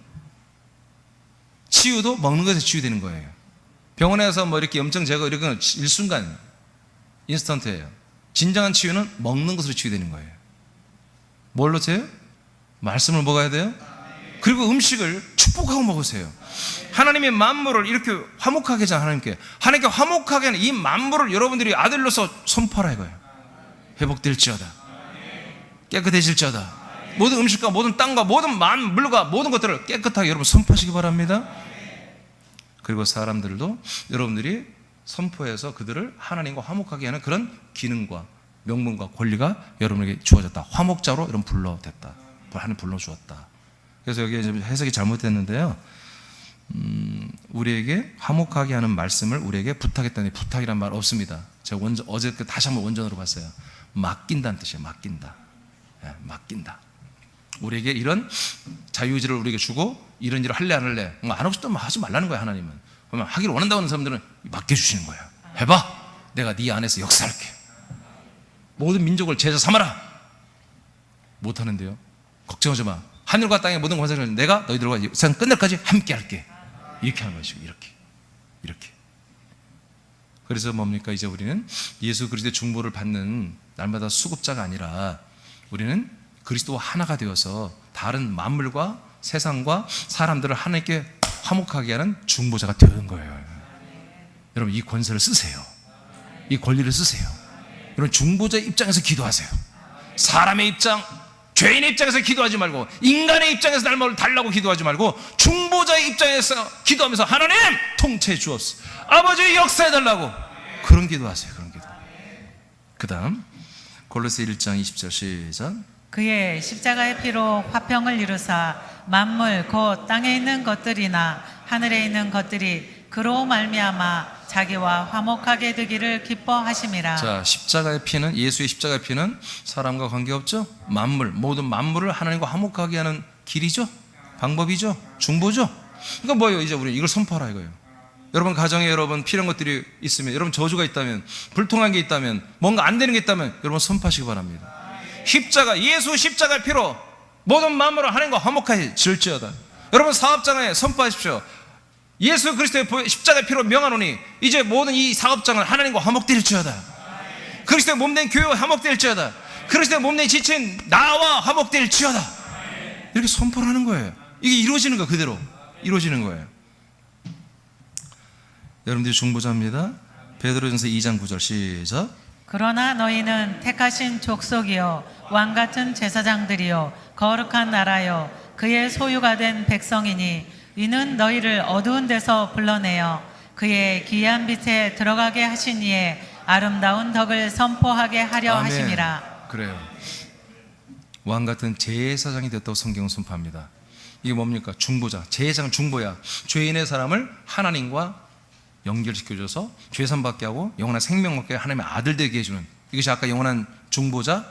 Speaker 1: 치유도 먹는 것에서 치유되는 거예요. 병원에서 뭐 이렇게 염증 제거 이런 건 일순간 인스턴트예요. 진정한 치유는 먹는 것으로 치유되는 거예요. 뭘로 쳐요? 말씀을 먹어야 돼요. 그리고 음식을 축복하고 먹으세요. 하나님의 만물을 이렇게 화목하게 하잖아요. 하나님께 화목하게 하는 이 만물을 여러분들이 아들로서 선포하라 이거예요. 회복될지어다, 깨끗해질지어다. 모든 음식과 모든 땅과 모든 만물과 모든 것들을 깨끗하게 여러분 선포하시기 바랍니다. 그리고 사람들도 여러분들이 선포해서 그들을 하나님과 화목하게 하는 그런 기능과 명분과 권리가 여러분에게 주어졌다. 화목자로 여러분 불러댔다. 하나님 불러주었다. 그래서 여기 해석이 잘못됐는데요. 우리에게 화목하게 하는 말씀을 우리에게 부탁했다니, 부탁이란 말 없습니다. 제가 어제 다시 한번 원전으로 봤어요. 맡긴다는 뜻이에요. 맡긴다. 네, 맡긴다. 우리에게 이런 자유의지를 우리에게 주고 이런 일을 할래 안 할래 안 하고 싶다면 하지 말라는 거야. 하나님은. 그러면 하기를 원한다고 하는 사람들은 맡겨주시는 거예요. 해봐. 내가 네 안에서 역사할게. 모든 민족을 제자 삼아라. 못하는데요. 걱정하지 마. 하늘과 땅의 모든 권세를 내가 너희들과 세상 끝날까지 함께 할게. 이렇게 하는 것이고, 이렇게. 그래서 뭡니까? 이제 우리는 예수 그리스도의 중보를 받는 날마다 수급자가 아니라 우리는 그리스도와 하나가 되어서 다른 만물과 세상과 사람들을 하나님께 화목하게 하는 중보자가 되는 거예요. 여러분 이 권세를 쓰세요. 이 권리를 쓰세요. 여러분 중보자의 입장에서 기도하세요. 사람의 입장, 죄인의 입장에서 기도하지 말고, 인간의 입장에서 날마다 달라고 기도하지 말고, 중보자의 입장에서 기도하면서 하나님 통치해 주옵소서, 아버지의 역사해달라고, 그런 기도하세요. 그런 기도. 그 다음 골로새 1장 20절 시작.
Speaker 2: 그의 십자가의 피로 화평을 이루사 만물 곧 땅에 있는 것들이나 하늘에 있는 것들이 그로 말미암아 자기와 화목하게 되기를 기뻐하심이라.
Speaker 1: 자, 십자가의 피는, 예수의 십자가의 피는 사람과 관계없죠. 만물, 모든 만물을 하나님과 화목하게 하는 길이죠. 방법이죠. 중보죠. 그러니까 뭐예요? 이제 우리 이걸 선포하라 이거예요. 여러분 가정에 여러분 필요한 것들이 있으면, 여러분 저주가 있다면, 불통한 게 있다면, 뭔가 안 되는 게 있다면 여러분 선포하시기 바랍니다. 십자가, 예수 십자가의 피로 모든 만물을 하나님과 화목하게 지을지어다. 여러분 사업장에 선포하십시오. 예수 그리스도의 십자가의 피로 명하노니 이제 모든 이 사업장은 하나님과 화목될지어다. 그리스도의 몸된 교회와 화목될지어다. 그리스도의 몸된 지친 나와 화목될지어다. 이렇게 선포를 하는 거예요. 이게 이루어지는 거, 그대로 이루어지는 거예요. 여러분들이 중보자입니다. 베드로전서 2장 9절 시작.
Speaker 2: 그러나 너희는 택하신 족속이요 왕같은 제사장들이요 거룩한 나라요 그의 소유가 된 백성이니 이는 너희를 어두운 데서 불러내어 그의 귀한 빛에 들어가게 하신 이의 아름다운 덕을 선포하게 하려
Speaker 1: 아멘.
Speaker 2: 하심이라.
Speaker 1: 그래요. 왕같은 제사장이 됐다고 성경은 선포합니다. 이게 뭡니까? 중보자. 제사장 중보야. 죄인의 사람을 하나님과 연결시켜줘서 죄산 받게 하고 영원한 생명 받게 하나님의 아들 되게 해주는, 이것이 아까 영원한 중보자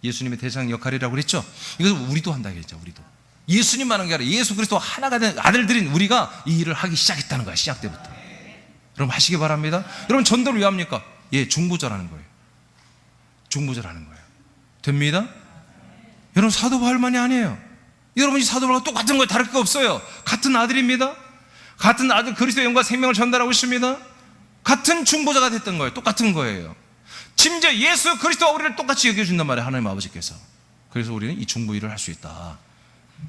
Speaker 1: 예수님의 대장 역할이라고 그랬죠. 이것을 우리도 한다 그랬죠. 우리도 예수님만 하는 게 아니라 예수 그리스도 하나가 된 아들들인 우리가 이 일을 하기 시작했다는 거야. 시작 때부터. 여러분 하시기 바랍니다. 여러분 전도를 왜 합니까? 예, 중보자라는 거예요. 중보자라는 거예요. 됩니다? 여러분 사도 바울만이 아니에요. 여러분이 사도 바울과 똑같은 거예요. 다를 거 없어요. 같은 아들입니다. 같은 아들 그리스도의 영과 생명을 전달하고 있습니다. 같은 중보자가 됐던 거예요. 똑같은 거예요. 심지어 예수 그리스도와 우리를 똑같이 여겨준단 말이에요, 하나님 아버지께서. 그래서 우리는 이 중보일을 할 수 있다.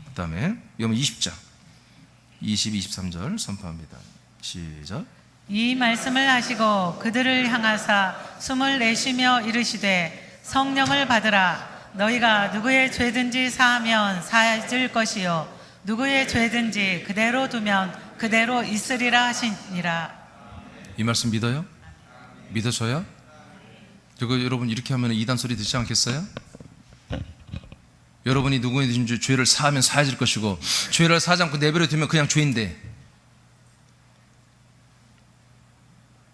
Speaker 1: 그 다음에 여러분 20장 20, 23절 선포합니다. 시작.
Speaker 2: 이 말씀을 하시고 그들을 향하사 숨을 내쉬며 이르시되 성령을 받으라. 너희가 누구의 죄든지 사하면 사해질 것이요 누구의 죄든지 그대로 두면 그대로 있으리라 하시니라.
Speaker 1: 이 말씀 믿어요? 믿어져요? 그리고 여러분 이렇게 하면 이단 소리 듣지 않겠어요? 여러분이 누구든지 죄를 사하면 사해질 것이고 죄를 사하지 않고 내버려 두면 그냥 죄인데,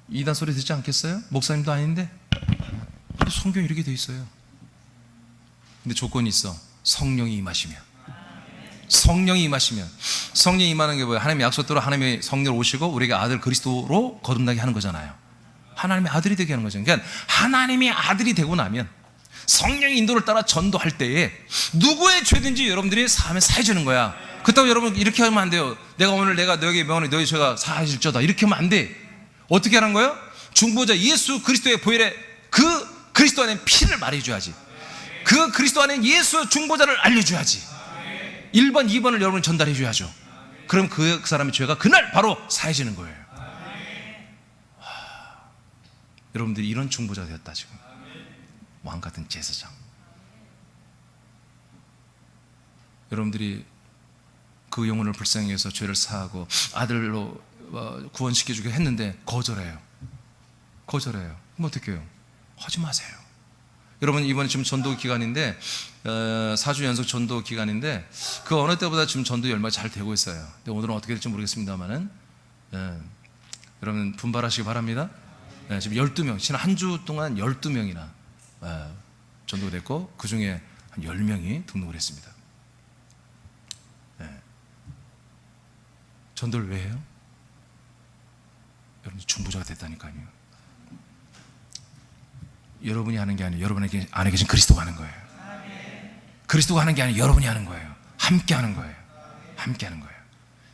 Speaker 1: 이단 소리 듣지 않겠어요? 목사님도 아닌데? 근데 성경에 이렇게 돼 있어요. 근데 조건이 있어. 성령이 임하시면. 성령이 임하시면. 성령이 임하는 게 뭐예요? 하나님의 약속대로 하나님의 성령 오시고 우리에게 아들 그리스도로 거듭나게 하는 거잖아요. 하나님의 아들이 되게 하는 거죠. 그러니까 하나님의 아들이 되고 나면 성령의 인도를 따라 전도할 때에 누구의 죄든지 여러분들이 사하면 사해지는 거야. 그렇다고 여러분 이렇게 하면 안 돼요. 내가 오늘 내가 너에게 명하노니 너희 죄가 사해질저다, 이렇게 하면 안 돼. 어떻게 하는 거예요? 중보자 예수 그리스도의 보혈에 그 그리스도 안에 피를 말해줘야지. 그 그리스도 안에 예수 중보자를 알려줘야지. 1번, 2번을 여러분 전달해줘야죠. 그럼 그 사람의 죄가 그날 바로 사해지는 거예요. 여러분들이 이런 중보자 되었다. 지금 왕같은 제사장. 여러분들이 그 영혼을 불쌍히 해서 죄를 사하고 아들로 구원시켜주게 했는데 거절해요. 그럼 어떻게 해요? 하지 마세요. 여러분 이번에 지금 전도 기간인데 4주 연속 전도 기간인데 그 어느 때보다 지금 전도 열매가 잘 되고 있어요. 근데 오늘은 어떻게 될지 모르겠습니다만은 여러분 분발하시기 바랍니다. 지금 12명, 지난 한 주 동안 12명이나 전도가 됐고 그 중에 한 10명이 등록을 했습니다. 전도를 왜 해요? 여러분이 중보자가 됐다니까요. 여러분이 하는 게 아니에요. 여러분 안에 계신 그리스도가 하는 거예요. 그리스도가 하는 게 아니에요. 여러분이 하는 거예요. 함께 하는 거예요. 함께 하는 거예요.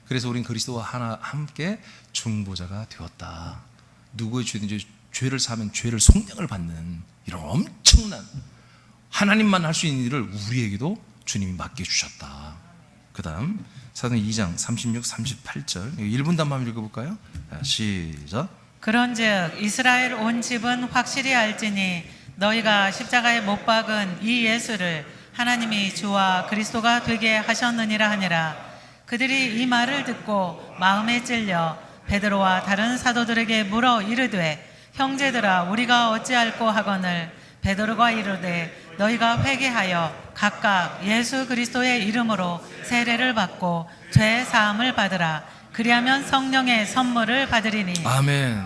Speaker 1: 그래서 우린 그리스도와 함께 중보자가 되었다. 누구의 죄든지 죄를 사면 죄를 속량을 받는 이런 엄청난 하나님만 할 수 있는 일을 우리에게도 주님이 맡겨주셨다. 그 다음 사도행 2장 36, 38절 1분 단만 읽어볼까요? 시작.
Speaker 2: 그런즉 이스라엘 온 집은 확실히 알지니 너희가 십자가에 못 박은 이 예수를 하나님이 주와 그리스도가 되게 하셨느니라 하니라. 그들이 이 말을 듣고 마음에 찔려 베드로와 다른 사도들에게 물어 이르되 형제들아 우리가 어찌할꼬 하거늘 베드로가 이르되 너희가 회개하여 각각 예수 그리스도의 이름으로 세례를 받고 죄 사함을 받으라. 그리하면 성령의 선물을 받으리니.
Speaker 1: 아멘.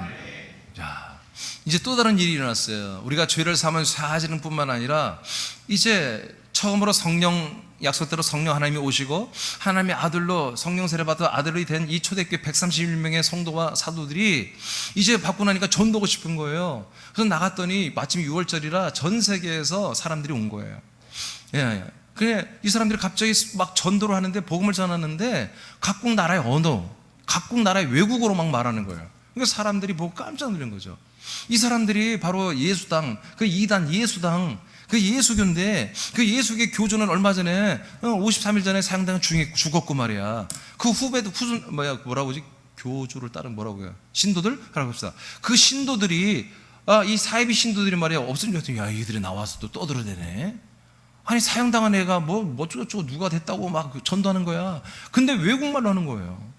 Speaker 1: 자, 이제 또 다른 일이 일어났어요. 우리가 죄를 사면 사하지는 뿐만 아니라 이제 처음으로 성령 약속대로 성령 하나님이 오시고 하나님의 아들로 성령 세례 받아 아들이 된 이 초대교회 131명의 성도와 사도들이 이제 받고 나니까 전도하고 싶은 거예요. 그래서 나갔더니 마침 6월절이라 전 세계에서 사람들이 온 거예요. 그래 이 사람들이 갑자기 막 전도를 하는데 복음을 전하는데 각국 나라의 언어, 각국 나라의 외국어로 막 말하는 거예요. 그러니까 사람들이 보고 깜짝 놀란 거죠. 이 사람들이 바로 예수당, 그 이단 예수당, 그 예수교인데 그 예수교 교주는 얼마 전에 53일 전에 사형당한 중에 죽었고 말이야. 그 후배도 뭐라고 하지? 교주를 따른 뭐라고 해요? 신도들? 하라고 합시다. 그 신도들이 이 사이비 신도들이 말이야 없은 줄 알았더니 야 이들이 나와서 또 떠들어대네. 아니 사형당한 애가 뭐 어쩌고 누가 됐다고 막 전도하는 거야. 근데 외국말로 하는 거예요.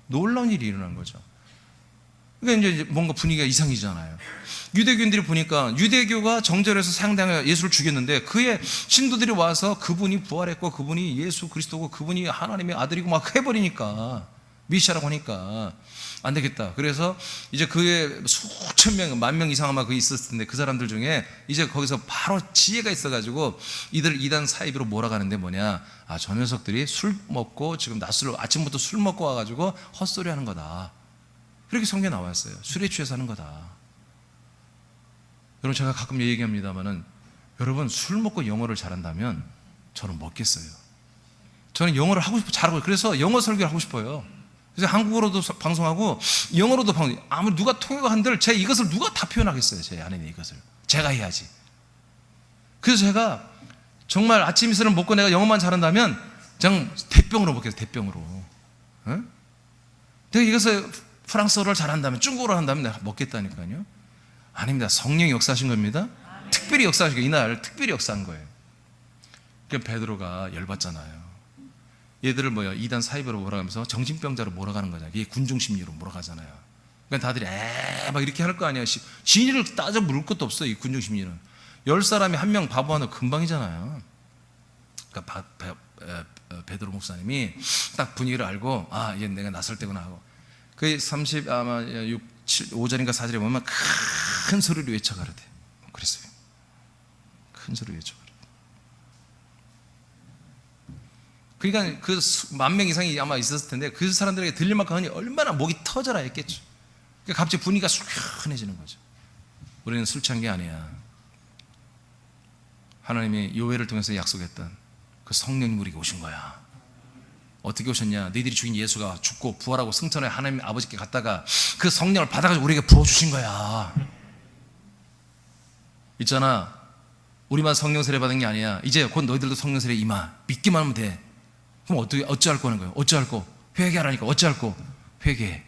Speaker 1: 놀라운 일이 일어난 거죠. 그러니까 이제 뭔가 분위기가 이상이잖아요. 유대교인들이 보니까 유대교가 정절해서 사형당해 예수를 죽였는데 그의 신도들이 와서 그분이 부활했고 그분이 예수 그리스도고 그분이 하나님의 아들이고 막 해버리니까 미시아라고 하니까 안 되겠다. 그래서 이제 그의 수천 명, 10,000명 이상 아마 그 있었을 텐데 그 사람들 중에 이제 거기서 바로 지혜가 있어가지고 이들 이단 사이비로 몰아가는데 뭐냐? 저 녀석들이 술 먹고 지금 낮술 아침부터 술 먹고 와가지고 헛소리 하는 거다. 그렇게 성경에 나와 있어요. 술에 취해서 하는 거다. 여러분 제가 가끔 얘기합니다만은 여러분 술 먹고 영어를 잘한다면 저는 먹겠어요. 저는 영어를 하고 싶어 잘하고 그래서 영어 설교를 하고 싶어요. 그래서 한국어로도 방송하고 영어로도 방송. 아무 누가 통역을 한들 제 이것을 누가 다 표현하겠어요. 제 안에 있는 이것을 제가 해야지. 그래서 제가 정말 아침 이슬을 먹고 내가 영어만 잘한다면 그냥 대병으로 먹겠어요. 대병으로. 어? 내가 이것을 프랑스어를 잘한다면, 중국어를 한다면 내가 먹겠다니까요. 아닙니다. 성령이 역사하신 겁니다. 특별히 역사하신 거예요. 이날 특별히 역사한 거예요. 그러니까 베드로가 열받잖아요. 얘들을 이단 사이버로 몰아가면서 정신병자로 몰아가는 거잖아요. 이게 군중심리로 몰아가잖아요. 그러니까 다들이 막 이렇게 할 거 아니야. 진리를 따져 물을 것도 없어요. 이 군중심리는 10사람이 한 명 바보 하나 금방이잖아요. 그러니까 베드로 목사님이 딱 분위기를 알고, 이제 내가 나설 때구나 하고, 그 5절인가 4절에 보면 큰 소리로 외쳐가르대. 그랬어요. 큰 소리로 외쳐가르대. 그러니까 그 10,000명 이상이 아마 있었을 텐데 그 사람들에게 들릴 만큼 하니 얼마나 목이 터져라 했겠죠. 그러니까 갑자기 분위기가 숙연해지는 거죠. 우리는 술 취한 게 아니야. 하나님이 요회를 통해서 약속했던 그 성령님 우리에게 오신 거야. 어떻게 오셨냐? 너희들이 죽인 예수가 죽고 부활하고 승천해 하나님 아버지께 갔다가 그 성령을 받아가지고 우리에게 부어주신 거야. 있잖아, 우리만 성령 세례 받은 게 아니야. 이제 곧 너희들도 성령 세례 임하. 믿기만 하면 돼. 그럼 어찌할 거는 거예요? 어찌할 거? 회개하라니까. 어찌할 거? 회개해.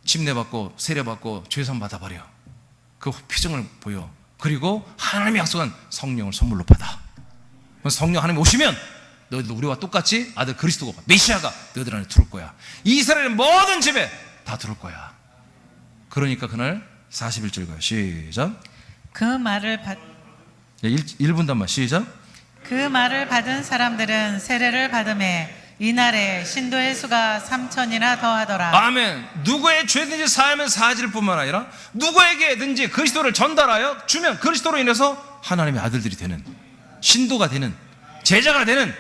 Speaker 1: 침례받고 세례받고 죄산 받아버려. 그 표정을 보여. 그리고 하나님이 약속한 성령을 선물로 받아. 성령 하나님 오시면 너희들도 우리와 똑같이 아들 그리스도가 메시아가 너희들 안에 들어올 거야. 이스라엘 모든 집에 다 들어올 거야. 그러니까 그날 41절 가요. 시작.
Speaker 2: 그 말을
Speaker 1: 1분 단만 시작.
Speaker 2: 그 말을 받은 사람들은 세례를 받음에 이날에 신도의 수가 3,000이나 더하더라.
Speaker 1: 아멘. 누구의 죄든지 사하면 사하질 뿐만 아니라 누구에게든지 그리스도를 전달하여 주면 그리스도로 인해서 하나님의 아들들이 되는, 신도가 되는, 제자가 되는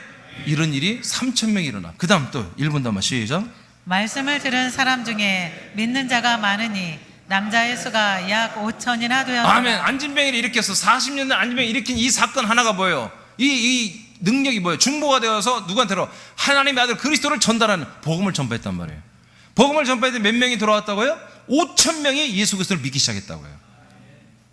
Speaker 1: 이런 일이 3,000명이 일어나. 그 다음 또 1분 단만 시작.
Speaker 2: 말씀을 들은 사람 중에 믿는 자가 많으니 남자의 수가 약 5,000이나 되었더라.
Speaker 1: 아멘. 안진병이를 일으켜서 40년 된 안진병을 일으킨 이 사건 하나가 뭐예요? 이 능력이 뭐예요? 중보가 되어서 누구한테로? 하나님의 아들 그리스도를 전달하는 복음을 전파했단 말이에요. 복음을 전파했는데 몇 명이 돌아왔다고요? 5,000명이 예수 그리스도를 믿기 시작했다고요.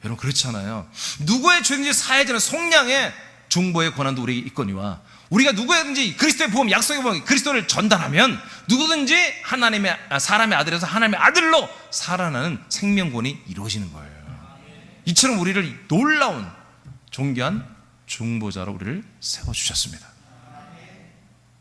Speaker 1: 여러분 그렇잖아요. 누구의 죄든지 사해지는 속량의 중보의 권한도 우리에게 있거니와 우리가 누구든지 그리스도의 복음, 약속의 복음, 그리스도를 전달하면 누구든지 하나님의 사람의 아들에서 하나님의 아들로 살아나는 생명권이 이루어지는 거예요. 이처럼 우리를 놀라운 존귀한 중보자로 우리를 세워주셨습니다.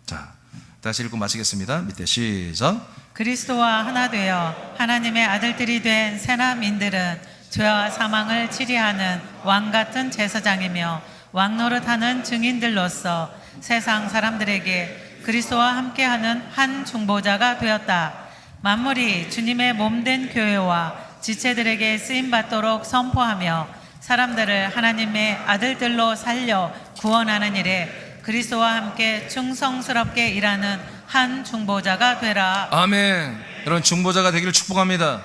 Speaker 1: 자, 다시 읽고 마치겠습니다. 밑에 시작.
Speaker 2: 그리스도와 하나 되어 하나님의 아들들이 된 세나민들은 죄와 사망을 치리하는 왕같은 제사장이며 왕노릇하는 증인들로서 세상 사람들에게 그리스도와 함께하는 한 중보자가 되었다. 만물이 주님의 몸된 교회와 지체들에게 쓰임받도록 선포하며 사람들을 하나님의 아들들로 살려 구원하는 일에 그리스도와 함께 충성스럽게 일하는 한 중보자가 되라.
Speaker 1: 아멘. 여러분 중보자가 되기를 축복합니다.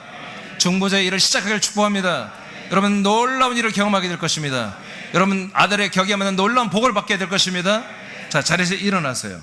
Speaker 1: 중보자의 일을 시작하기를 축복합니다. 여러분 놀라운 일을 경험하게 될 것입니다. 여러분 아들의 격에 맞는 놀라운 복을 받게 될 것입니다. 자, 자리에서 일어나세요.